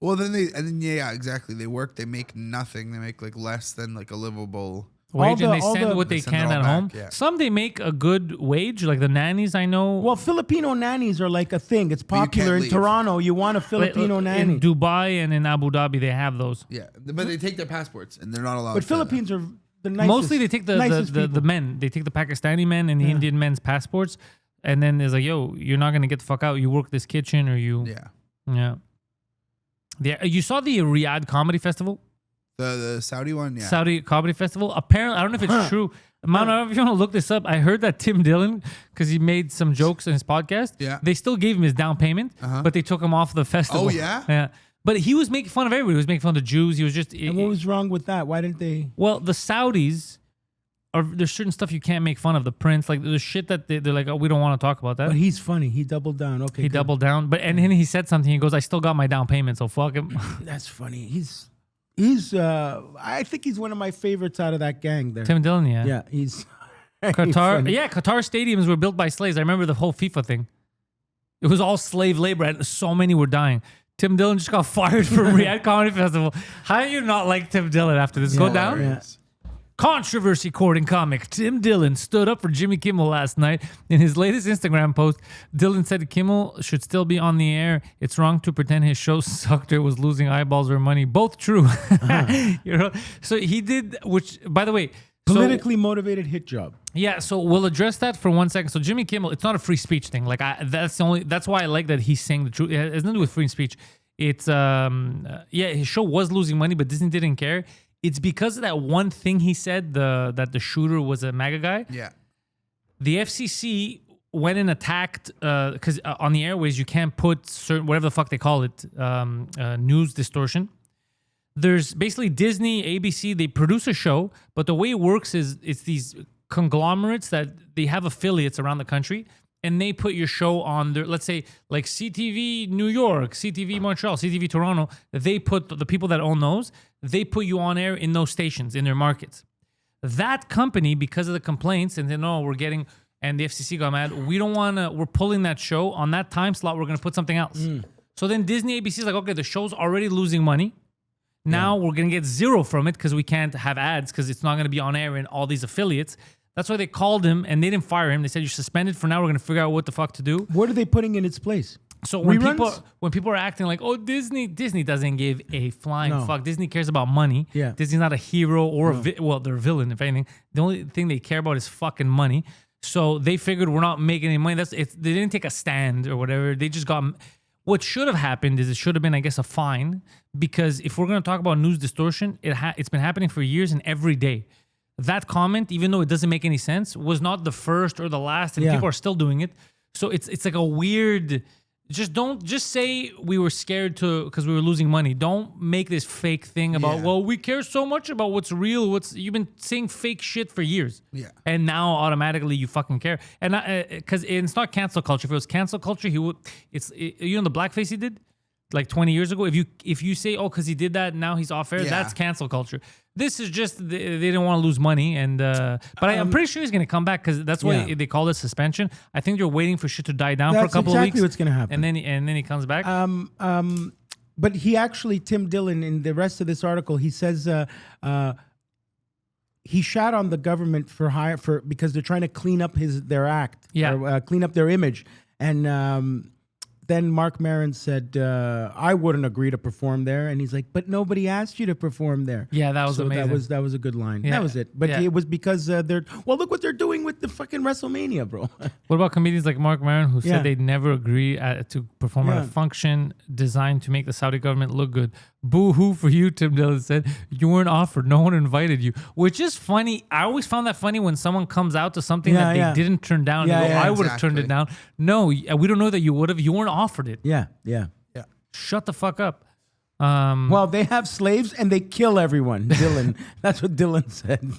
Well, then yeah, exactly. They work. They make nothing. They make like less than like a livable Wage, and they all send the- what they send it can all at back, home. yeah. Some they make a good wage, like the nannies I know. well, Filipino nannies are like a thing. It's you can't popular in leave. Toronto. You want a Filipino nanny, in Dubai and in Abu Dhabi, they have those. Yeah, but they take their passports and they're not allowed. but to- Philippines are the nicest. Mostly they take the people. men. They take the Pakistani men and the Indian men's passports, and then there's like, "Yo, you're not gonna get the fuck out. You work this kitchen, or you." Yeah. Yeah. You saw the Riyadh Comedy Festival? The Saudi one, yeah. Saudi Comedy Festival. Apparently, I don't know if it's true. Mano, if you want to look this up, I heard that Tim Dillon, because he made some jokes in his podcast, they still gave him his down payment, but they took him off the festival. Oh, yeah? Yeah. But he was making fun of everybody. He was making fun of the Jews. He was just... And what was wrong with that? Why didn't they? Well, the Saudis, there's certain stuff you can't make fun of. The prince, like there's shit that they're like, oh, we don't want to talk about that. But he's funny. He doubled down. Okay, He good. doubled down. And then he said something. He goes, I still got my down payment, so fuck him. That's funny. He's I think he's one of my favorites out of that gang there. Tim Dillon, yeah. Yeah, he's Qatar stadiums were built by slaves. I remember the whole FIFA thing. It was all slave labor, and so many were dying. Tim Dillon just got fired from Riyadh Comedy Festival. How do you not like Tim Dillon after this? Go down? Yeah. Controversy courting comic Tim Dillon stood up for Jimmy Kimmel last night. In his latest Instagram post, Dillon said Kimmel should still be on the air. It's wrong to pretend his show sucked or was losing eyeballs or money. Both true. You know? So he did, which, by the way... Politically motivated hit job. Yeah, so we'll address that for 1 second. So Jimmy Kimmel, it's not a free speech thing. Like that's why I like that he's saying the truth. It has nothing to do with free speech. It's his show was losing money, but Disney didn't care. It's because of that one thing he said, that the shooter was a MAGA guy. Yeah. The FCC went and attacked because on the airways you can't put certain whatever the fuck they call it, news distortion. There's basically Disney, ABC, they produce a show, but the way it works is it's these conglomerates that they have affiliates around the country, and they put your show on their, let's say, like CTV New York, CTV Montreal, CTV Toronto. They put the people that own those, they put you on air in those stations, in their markets. That company, because of the complaints, and then, and the FCC got mad, we're pulling that show on that time slot, we're going to put something else. So then Disney, ABC is like, okay, the show's already losing money. Now we're going to get zero from it because we can't have ads because it's not going to be on air in all these affiliates. That's why they called him and they didn't fire him. They said, you're suspended for now. We're going to figure out what the fuck to do. What are they putting in its place? So when people are acting like, oh, Disney doesn't give a flying fuck. Disney cares about money. Yeah. Disney's not a hero or they're a villain, if anything. The only thing they care about is fucking money. So they figured we're not making any money. They didn't take a stand or whatever. They just got... What should have happened is it should have been, I guess, a fine, because if we're going to talk about news distortion, it's been happening for years and every day. That comment, even though it doesn't make any sense, was not the first or the last, and people are still doing it. So it's like a weird... Just say we were scared because we were losing money. Don't make this fake thing about, well, we care so much about what's real. You've been saying fake shit for years. Yeah. And now automatically you fucking care. And because it's not cancel culture. If it was cancel culture, the blackface he did like 20 years ago. If you say, oh, because he did that, now he's off air, that's cancel culture. This is just they didn't want to lose money, but I'm pretty sure he's going to come back because that's why they call it suspension. I think they're waiting for shit to die down for a couple of weeks. That's exactly what's going to happen. And then he comes back. But he actually, Tim Dillon, in the rest of this article, he says he shat on the government because they're trying to clean up their act, clean up their image, and. Then Mark Maron said, I wouldn't agree to perform there. And he's like, but nobody asked you to perform there. Yeah, that was amazing. That was a good line. Yeah. That was it. But it was because look what they're doing with the fucking WrestleMania, bro. What about comedians like Mark Maron who said they'd never agree to perform at a function designed to make the Saudi government look good? Boo-hoo for you, Tim Dillon said. You weren't offered. No one invited you. Which is funny. I always found that funny when someone comes out to something that they didn't turn down. I would have turned it down. No, we don't know that you would have. You weren't offered it. Yeah. Shut the fuck up. Well, they have slaves and they kill everyone, Dillon. That's what Dillon said.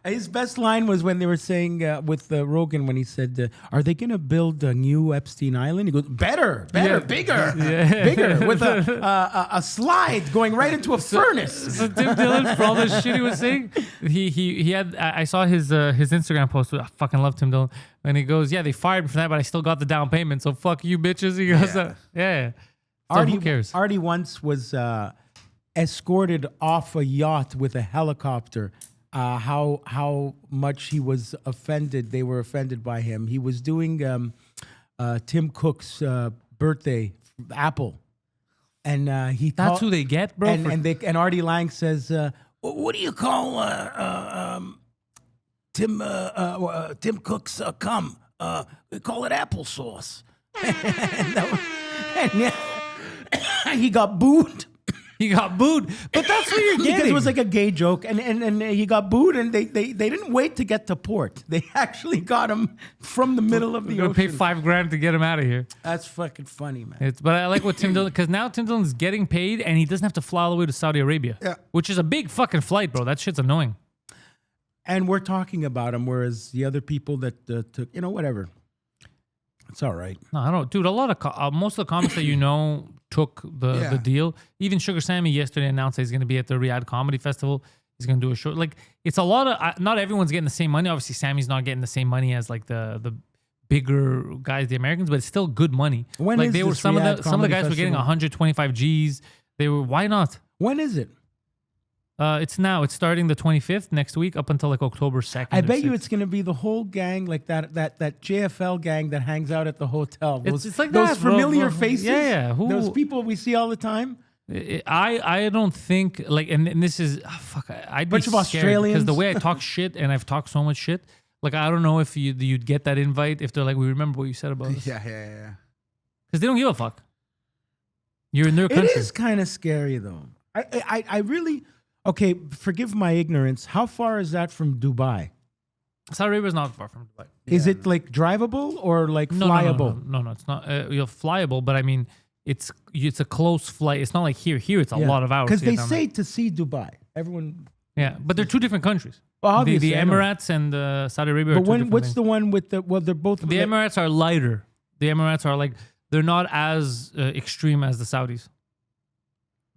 His best line was when they were saying with Rogan when he said, "Are they going to build a new Epstein Island?" He goes, "Better, bigger, bigger, with a slide going right into a furnace." So Tim Dillon, for all the shit he was saying, he had. I saw his Instagram post. I fucking love Tim Dillon, and he goes, "Yeah, they fired me for that, but I still got the down payment. So fuck you, bitches." He goes, "Yeah." So who cares? Artie once was escorted off a yacht with a helicopter. How much he was offended. They were offended by him. He was doing Tim Cook's birthday, Apple, and that's who they get, bro. And Artie Lang says, "What do you call Tim Cook's cum? We call it applesauce." And he got booed. He got booed, but that's what you're Because getting. it was like a gay joke, and he got booed, and they didn't wait to get to port. They actually got him from the middle of the You're gonna pay ocean. $5,000 to get him out of here. That's fucking funny, man. But I like what Tim Dillon, because now Tim Dillon's getting paid and he doesn't have to fly all the way to Saudi Arabia. Yeah. Which is a big fucking flight, bro. That shit's annoying. And we're talking about him, whereas the other people that took, whatever. It's all right. No, I don't, dude. A lot of most of the comics that took the deal. Even Sugar Sammy yesterday announced that he's going to be at the Riyadh Comedy Festival. He's going to do a show. Like, it's a lot of. Not everyone's getting the same money. Obviously, Sammy's not getting the same money as like the bigger guys, the Americans, but it's still good money. When like is they were this some of Riyadh the Comedy guys were getting Festival? 125 G's. They were why not? When is it? It's now. It's starting the 25th next week up until like October 2nd. I or bet you 6th. it's going to be the whole gang, like that JFL gang that hangs out at the hotel. It's like those that, bro, familiar bro. faces. Yeah. Those people we see all the time. I don't think like and this is fuck. I'd Bunch be of scared because Australians. the way I talk shit and I've talked so much shit. Like I don't know if you'd get that invite if they're like, we remember what you said about us. Yeah. Because they don't give a fuck. You're in their country. It is kind of scary though. I really okay. Forgive my ignorance. How far is that from Dubai? Saudi Arabia's not far from Dubai. Is it like drivable or like No, flyable? No, it's not. You're flyable, but I mean, it's a close flight. It's not like here. Here, it's a lot of hours. Because to get they down say to see Dubai. Everyone. there. Yeah, but they're two different countries. Well, the obviously, I know. Emirates and Saudi Arabia. But are two when different what's things. the one with the? Well, they're both. The Emirates are lighter. The Emirates are like they're not as extreme as the Saudis.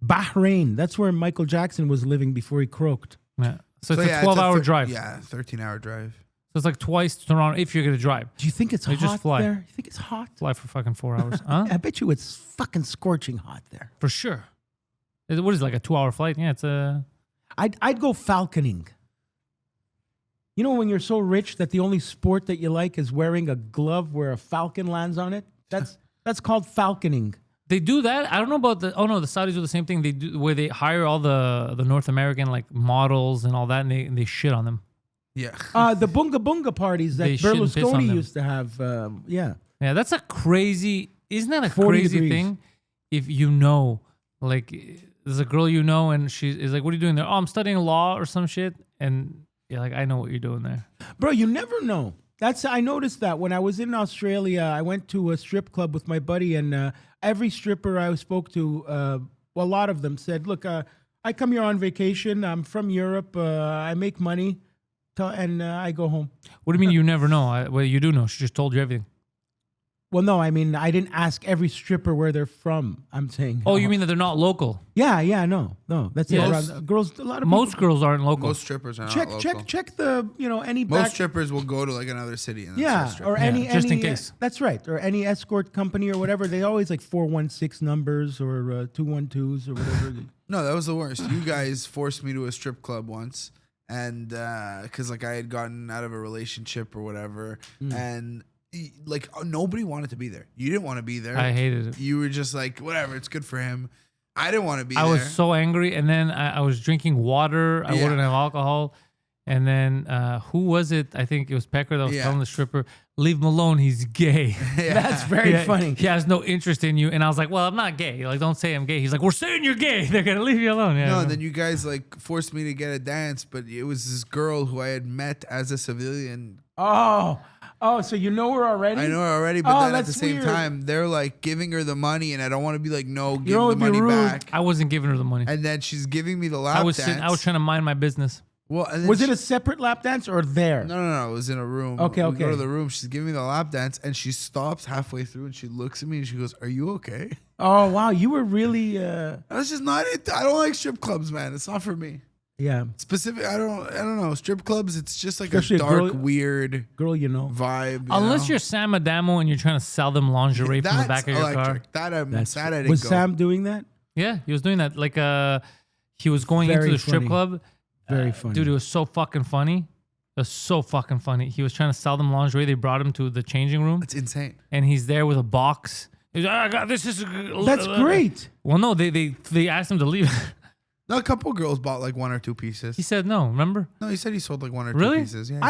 Bahrain. That's where Michael Jackson was living before he croaked. Yeah. So it's yeah, a 12-hour drive. Yeah, 13-hour drive. So it's like twice Toronto if you're gonna drive. Do you think it's They hot just fly. there? You think it's hot? Fly for fucking 4 hours. Huh? I bet you it's fucking scorching hot there. For sure. What is it, like a 2-hour flight? Yeah, it's a. I'd go falconing. You know when you're so rich that the only sport that you like is wearing a glove where a falcon lands on it? That's called falconing. They do that. I don't know about the. Oh no, the Saudis do the same thing. They do where they hire all the North American like models and all that, and they shit on them. Yeah. The bunga bunga parties that They shit and piss on Berlusconi them. used to have. Yeah. Yeah, that's a crazy. Isn't that a 40 crazy degrees. thing? If like, there's a girl and she is like, "What are you doing there?" "Oh, I'm studying law or some shit." And you're like, "I know what you're doing there." Bro, you never know. I noticed that when I was in Australia, I went to a strip club with my buddy, and every stripper I spoke to, a lot of them said, "Look, I come here on vacation. I'm from Europe. I make money, and I go home." What do you mean you never know? Well, you do know. She just told you everything. Well, no, I mean I didn't ask every stripper where they're from. I'm saying. Oh, you mean that they're not local? Yeah, no. That's Yeah. it. Most- Girls, a lot of Most people, girls aren't local. Most strippers are not check local. the any Most back, strippers will go to like another city. And yeah, or any just in any, case. That's right, or any escort company or whatever. They always like 416 numbers or 212s or whatever. No, that was the worst. You guys forced me to a strip club once, and because like I had gotten out of a relationship or whatever, and like nobody wanted to be there. You didn't want to be there. I hated it. You were just like, whatever, it's good for him. I didn't want to be I there. was so angry, and then I was drinking water. I Yeah. wouldn't have alcohol. And then who was it? I think it was Pecker that was Yeah. telling the stripper, "Leave him alone. He's gay." That's very Yeah, funny. He has no interest in you. And I was like, "Well, I'm not gay. Like, don't say I'm gay." He's like, "We're saying you're gay. They're gonna leave you alone." Yeah. No, and then you guys like forced me to get a dance, but it was this girl who I had met as a civilian. Oh, so you know her already? I know her already, but Oh, then at the that's same weird. time, they're like giving her the money, and I don't want to be like, no, give don't the wanna be money rude. back. I wasn't giving her the money. And then she's giving me the lap I was dance. trying to mind my business. Well, and then Was it a separate lap dance or there? No. It was in a room. Okay, We go okay. to the room. She's giving me the lap dance, and she stops halfway through, and she looks at me, and she goes, "Are you okay?" Oh, wow. You were really, That's just not it. I don't like strip clubs, man. It's not for me. yeah, Specific. I don't know. Strip clubs. It's just like Especially a a dark, girl- weird girl, you know. vibe. Unless you're Sam Adamo and you're trying to sell them lingerie from the back of your car. That I'm sad I didn't Was go. Sam doing that? Yeah, he was doing that. Like, he was going Very into the strip funny. club. Very funny. Dude, it was so fucking funny. It was so fucking funny. He was trying to sell them lingerie. They brought him to the changing room, It's insane. and he's there with a box. He's like, "I got this is." That's great. Well, no, they asked him to leave. No, a couple girls bought like 1 or 2 pieces. He said no. Remember? No, he said he sold like 1 or 2 Really? pieces. Yeah.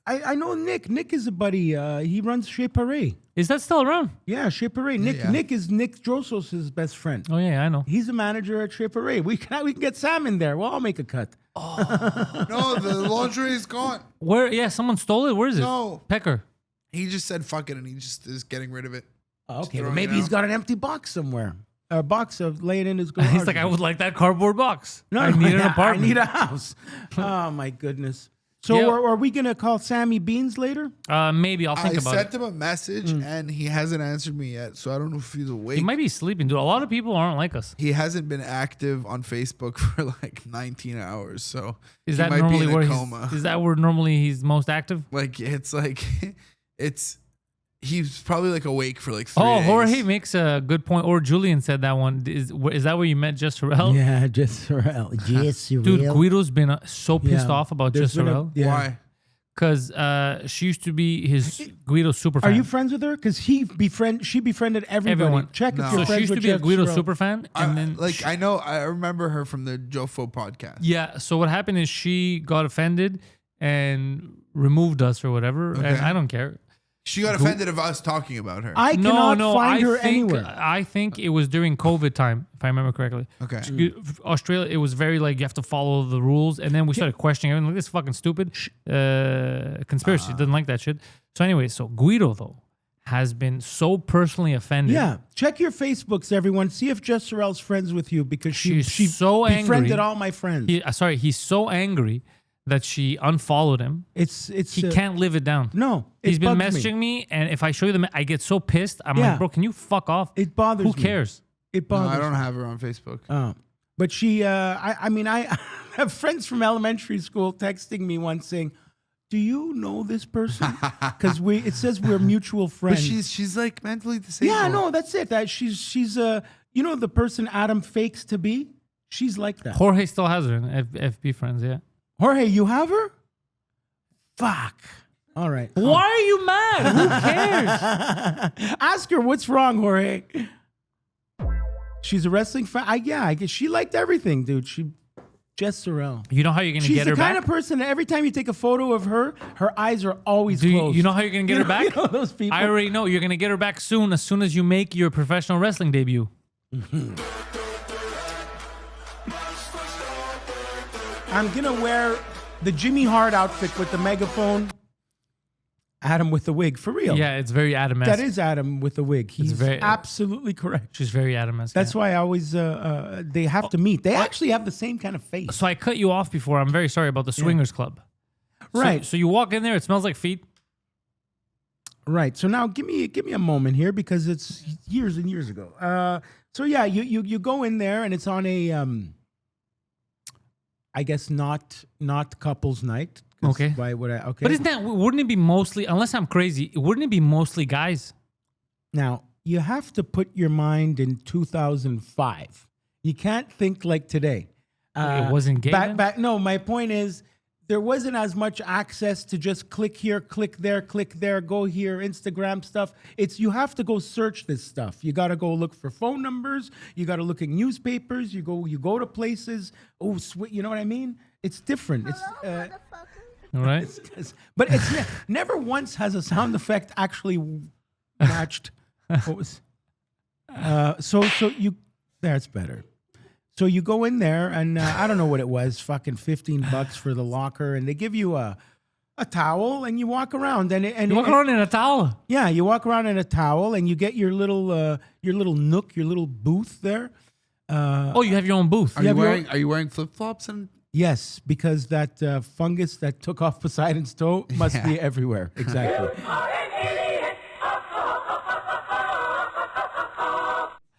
I know Nick. Nick is a buddy. He runs Chez Paris. Is that still around? Yeah, Chez Paris. Nick yeah. Nick is Nick Drosos' best friend. Oh yeah, I know. He's a manager at Chez Paris. We can get Sam in there. We'll all make a cut. No, the lingerie is gone. Where? Yeah, someone stole it. Where is it? No. Pecker. He just said fuck it and he just is getting rid of it. Okay, throwing well, maybe it he's out. got an empty box somewhere. A box of laying in his garage. He's like, I would like that cardboard box. No, I need an I apartment. need a house. Oh my goodness. So Yeah. are we gonna call Sammy Beans later? Maybe I'll think I about sent it. him a message and he hasn't answered me yet, so I don't know if he's awake. He might be sleeping, dude. A lot of people aren't like us. He hasn't been active on Facebook for like 19 hours, so Is he that might normally be in where a coma. is that where normally he's most active? Like he's probably like awake for like 3 Oh, days. Jorge makes a good point. Or Julian said that one. Is that where you met Jess Sorrell? Yeah, just Sorrel. Just Dude, Guido's been so pissed off about Jess Sorrel Why? because she used to be his Guido super Are fan. you friends with her? Because she befriended everybody. Everyone. Check if No. you're So she friends used to with be a Jeff Guido Sorrell. super fan, and then Like I remember her from the Jofo podcast. yeah. So what happened is she got offended and removed us or whatever, and Okay. I don't care. She got offended of us talking about her. I cannot find her anywhere. I think it was during COVID time, if I remember correctly. Okay. Australia, it was very like you have to follow the rules, and then we started questioning everything. Like this is fucking stupid. Conspiracy doesn't like that shit. So anyway, so Guido though has been so personally offended. Yeah, check your Facebooks, everyone. See if Jess Sorrell's friends with you because she She's so befriended angry. all my friends. He's so angry that she unfollowed him. It's He can't live it down. No, He's it been bugs me. messaging me, and if I show you the, I get so pissed. I'm Yeah. like, bro, can you fuck off? It bothers Who me. cares? It No, bothers. I don't me. have her on Facebook. But she, I mean, I have friends from elementary school texting me once saying, "Do you know this person?" Because it says we're mutual But friends. she's like mentally disabled. Yeah, no, that's it. That she's you know the person Adam fakes to be. She's like that. Jorge still has her in FB friends, yeah. Jorge, you have her? Fuck. All right. Why are you mad? Who cares? Ask her what's wrong, Jorge. She's a wrestling fan. I guess she liked everything, dude. Jess Sorrell. You know how you're gonna She's get the her kind back? of person that every time you take a photo of her, her eyes are always Do closed. you know how you're gonna get her back? You know those people. I already know. You're gonna get her back soon, as soon as you make your professional wrestling debut. I'm gonna wear the Jimmy Hart outfit with the megaphone. Adam with the wig, for real. Yeah, it's very Adam. That is Adam with the wig. He's very- absolutely correct. She's very Adam. That's why I always they have to meet. They actually have the same kind of face. So I cut you off before. I'm very sorry about the swingers club. So- Right. So you walk in there. It smells like feet. Right. So now give me a moment here because it's years and years ago. So yeah, you go in there and it's on a I guess not couples night. 'Cause Okay. Why would I? Okay. But wouldn't it be mostly, unless I'm crazy, wouldn't it be mostly guys? Now, you have to put your mind in 2005. You can't think like today. It wasn't gay then? No, my point is there wasn't as much access to just click here, click there, go here, Instagram stuff. You have to go search this stuff. You got to go look for phone numbers. You got to look at newspapers. You go to places. Oh, sweet. You know what I mean? It's different. All right. But it's never once has a sound effect actually matched. What was? So you. That's better. So you go in there and I don't know what it was, fucking $15 for the locker, and they give you a towel and you walk around and You walk around in a towel. Yeah, you walk around in a towel and you get your little nook, your little booth there. Oh, you have your own booth. Are you wearing flip flops and? Yes, because that fungus that took off Poseidon's toe must be everywhere. Exactly.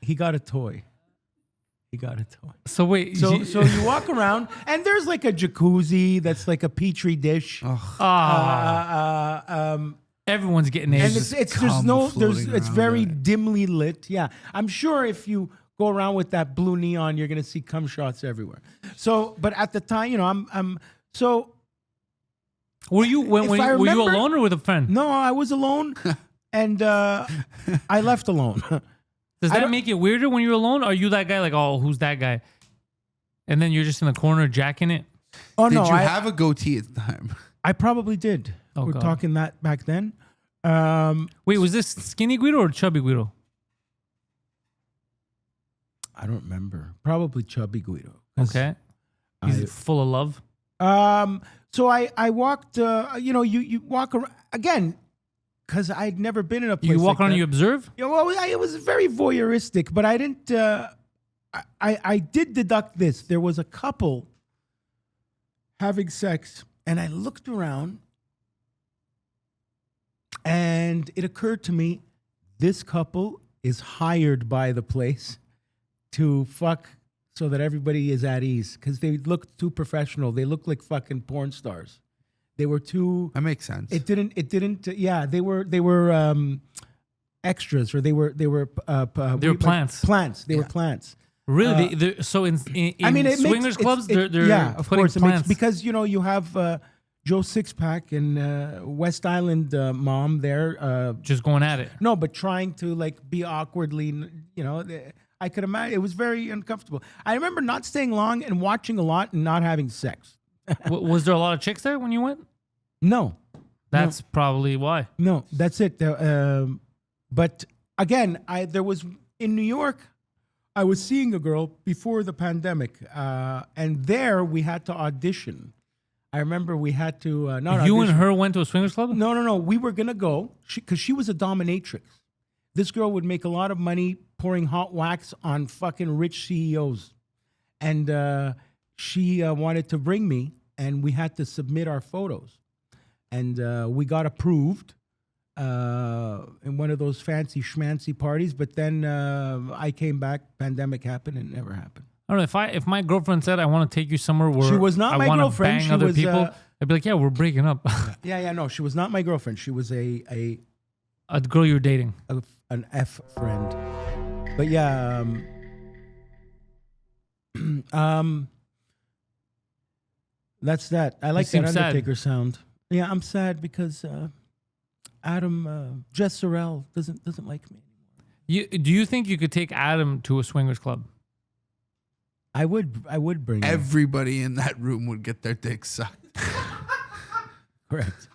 He got a toy. So wait. So you walk around and there's like a jacuzzi that's like a petri dish. Everyone's getting And AIDS. it's very dimly lit. Yeah, I'm sure if you go around with that blue neon, you're gonna see cum shots everywhere. So, but at the time, so. Were you If I were you remember- alone or with a friend? No, I was alone, and I left alone. Does I that don't- make it weirder when you're alone? Or are you that guy like, oh, who's that guy? And then you're just in the corner jacking it. Oh Did no, you I have a goatee at the time? I probably did. Oh, We're God. talking that back then. Wait, was this skinny Guido or chubby Guido? I don't remember. Probably chubby Guido. 'Cause Okay. He's full of love. So I walked. You walk around again because I'd never been in a place. You walk like around that. and you observe? Yeah, well, it was very voyeuristic, but I didn't. I did deduct this. There was a couple having sex, and I looked around, and it occurred to me, this couple is hired by the place to fuck so that everybody is at ease because they looked too professional. They looked like fucking porn stars. They were too. That makes sense. It didn't. Yeah, they were extras, or they were plants. Plants. They were plants. Really? So in swingers clubs, they're of putting course it plants. makes, because you have Joe Sixpack and West Island mom there. Just going at it. No, but trying to like be awkwardly. I could imagine it was very uncomfortable. I remember not staying long and watching a lot and not having sex. Was there a lot of chicks there when you went? No. That's probably why. No, that's it. But again, there was in New York. I was seeing a girl before the pandemic, and there we had to audition. I remember we had to not You audition. and her went to a swingers club? No. We were gonna go because she was a dominatrix. This girl would make a lot of money pouring hot wax on fucking rich CEOs, and she wanted to bring me, and we had to submit our photos, and we got approved in one of those fancy schmancy parties. But then I came back, pandemic happened, and it never happened. I don't know if my girlfriend said I want to take you somewhere where She was not I my wanna girlfriend. bang She other was, people, I'd be like, yeah, we're breaking up. No, she was not my girlfriend. She was a girl you're dating. an F friend. But yeah, that's that. I like that seem sad. Undertaker sound. Yeah, I'm sad because Adam Jess Sorrell doesn't like me. Do you think you could take Adam to a swingers club? I would bring him. Everybody in that room would get their dick sucked. Correct.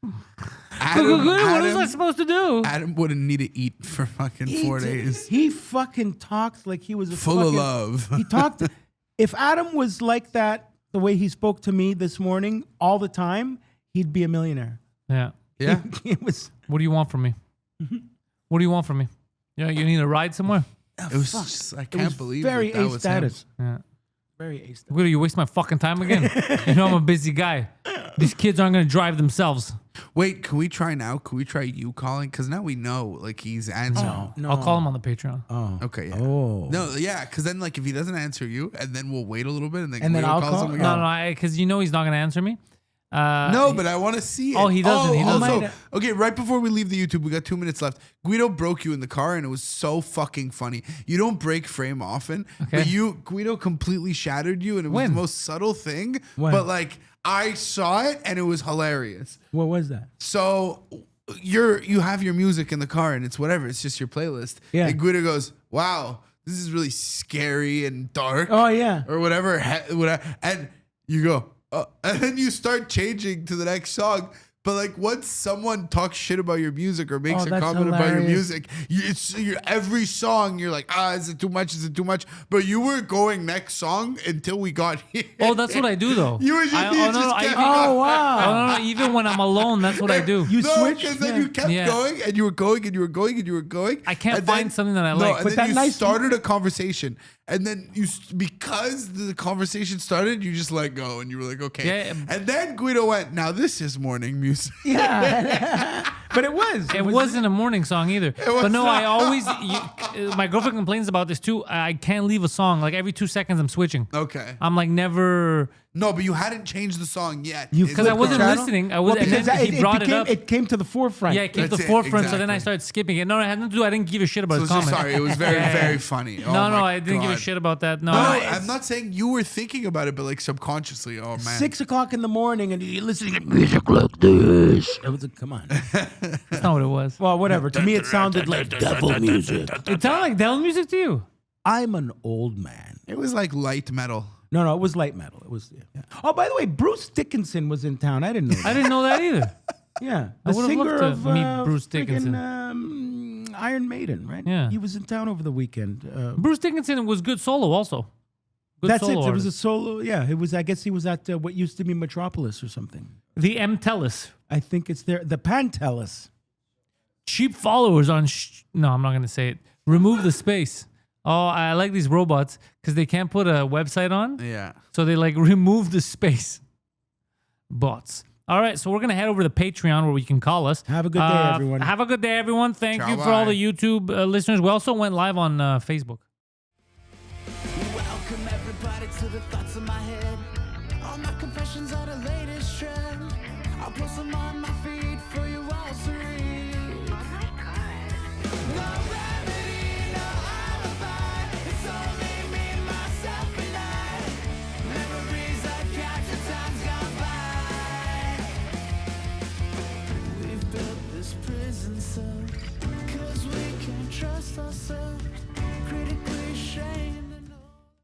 What is I supposed to do? Adam wouldn't need to eat for fucking 4 days. He fucking talked like he was a Full of love. He talked. If Adam was like that, the way he spoke to me this morning all the time, he'd be a millionaire. Yeah. Yeah. It was. What do you want from me? What do you want from me? Yeah, you need a ride somewhere? It was just, I It can't was believe very that A was him. status. Yeah. Very A status. Guido, you waste my fucking time again. You know I'm a busy guy. These kids aren't going to drive themselves. Wait, can we try now? Can we try you calling? Because now we know, like, he's answering. No. I'll call him on the Patreon. Oh. Okay, yeah. Oh. No, yeah, because then, like, if he doesn't answer you, and then we'll wait a little bit, and then, And then Guido I'll calls call? him again. No, because you know he's not going to answer me. No, but I want to see it. Oh, he doesn't. He doesn't. Also, okay, right before we leave the YouTube, we got 2 minutes left. Guido broke you in the car, and it was so fucking funny. You don't break frame often, Okay. but Guido completely shattered you, and it was When? the most subtle thing. When? But like, I saw it, and it was hilarious. What was that? So you have your music in the car, and it's whatever. It's just your playlist. Yeah. And Guido goes, "Wow, this is really scary and dark." Oh yeah. Or whatever, and you go, and then you start changing to the next song. But like once someone talks shit about your music or makes a that's comment about your hilarious. music, every song you're like, is it too much? Is it too much? But you were going next song until we got here. Oh, that's what I do, though. You were just, kept Oh wow. no, even when I'm alone, that's what I do. You no, switched? because then Yeah. you kept Yeah. going and you were going and you were going and you were going. I can't and find something that I No, like. and But then that you nice- started a conversation, and then because the conversation started, you just let go, and you were like, okay. Yeah. And then Guido went, now this is morning music. Yeah. But it was. It wasn't a morning song either. was But no, not. I always. My girlfriend complains about this too. I can't leave a song. Like every 2 seconds, I'm switching. Okay. I'm like never. No, but you hadn't changed the song yet. You Because I flipped the wasn't channel? listening. I Well, was, and because then he brought it up. It came to the forefront. Yeah, it came to That's the it, forefront. So then I exactly. started skipping it. No, it had nothing to do. I didn't give a shit about So his just, comment. sorry, it was very, Yeah. very funny. Oh No, my I didn't give a God. shit about that. No, No, I- I'm not saying you were thinking about it, but like subconsciously. Oh man. 6 o'clock in the morning, and you're listening to music like this. It was like, come on. that's not what it was. Well, whatever. To me, it sounded like devil music. It sounded like devil music to you. I'm an old man. It was like light metal. No, it was light metal. It was. Yeah. Oh, by the way, Bruce Dickinson was in town. I didn't know that. I didn't know that either. Yeah, I the would've singer loved to of meet Bruce friggin', Dickinson. Iron Maiden, right? Yeah. He was in town over the weekend. Bruce Dickinson was good solo also. Good That's it. solo There was a artist. solo. Yeah, it was. I guess he was at what used to be Metropolis or something. The Pantelis. I think it's there. The Pantelis. Cheap followers on. No, I'm not gonna say it. Remove the space. Oh, I like these robots because they can't put a website on. Yeah. So they like remove the space. Bots. All right, so we're gonna head over to Patreon where we can call us. Have a good day, everyone. Have a good day, everyone. Thank Ciao, you for all bye. the YouTube listeners. We also went live on Facebook. Welcome everybody to the thoughts of my head. All my confessions are the latest trend. I'll post them on my feed for you all to read. Oh my god. No remedy, no alibi. It's only me, myself, and I. Memories I capture, times gone by. We've built this prison cell 'cause we can't trust ourselves. Critically shamed.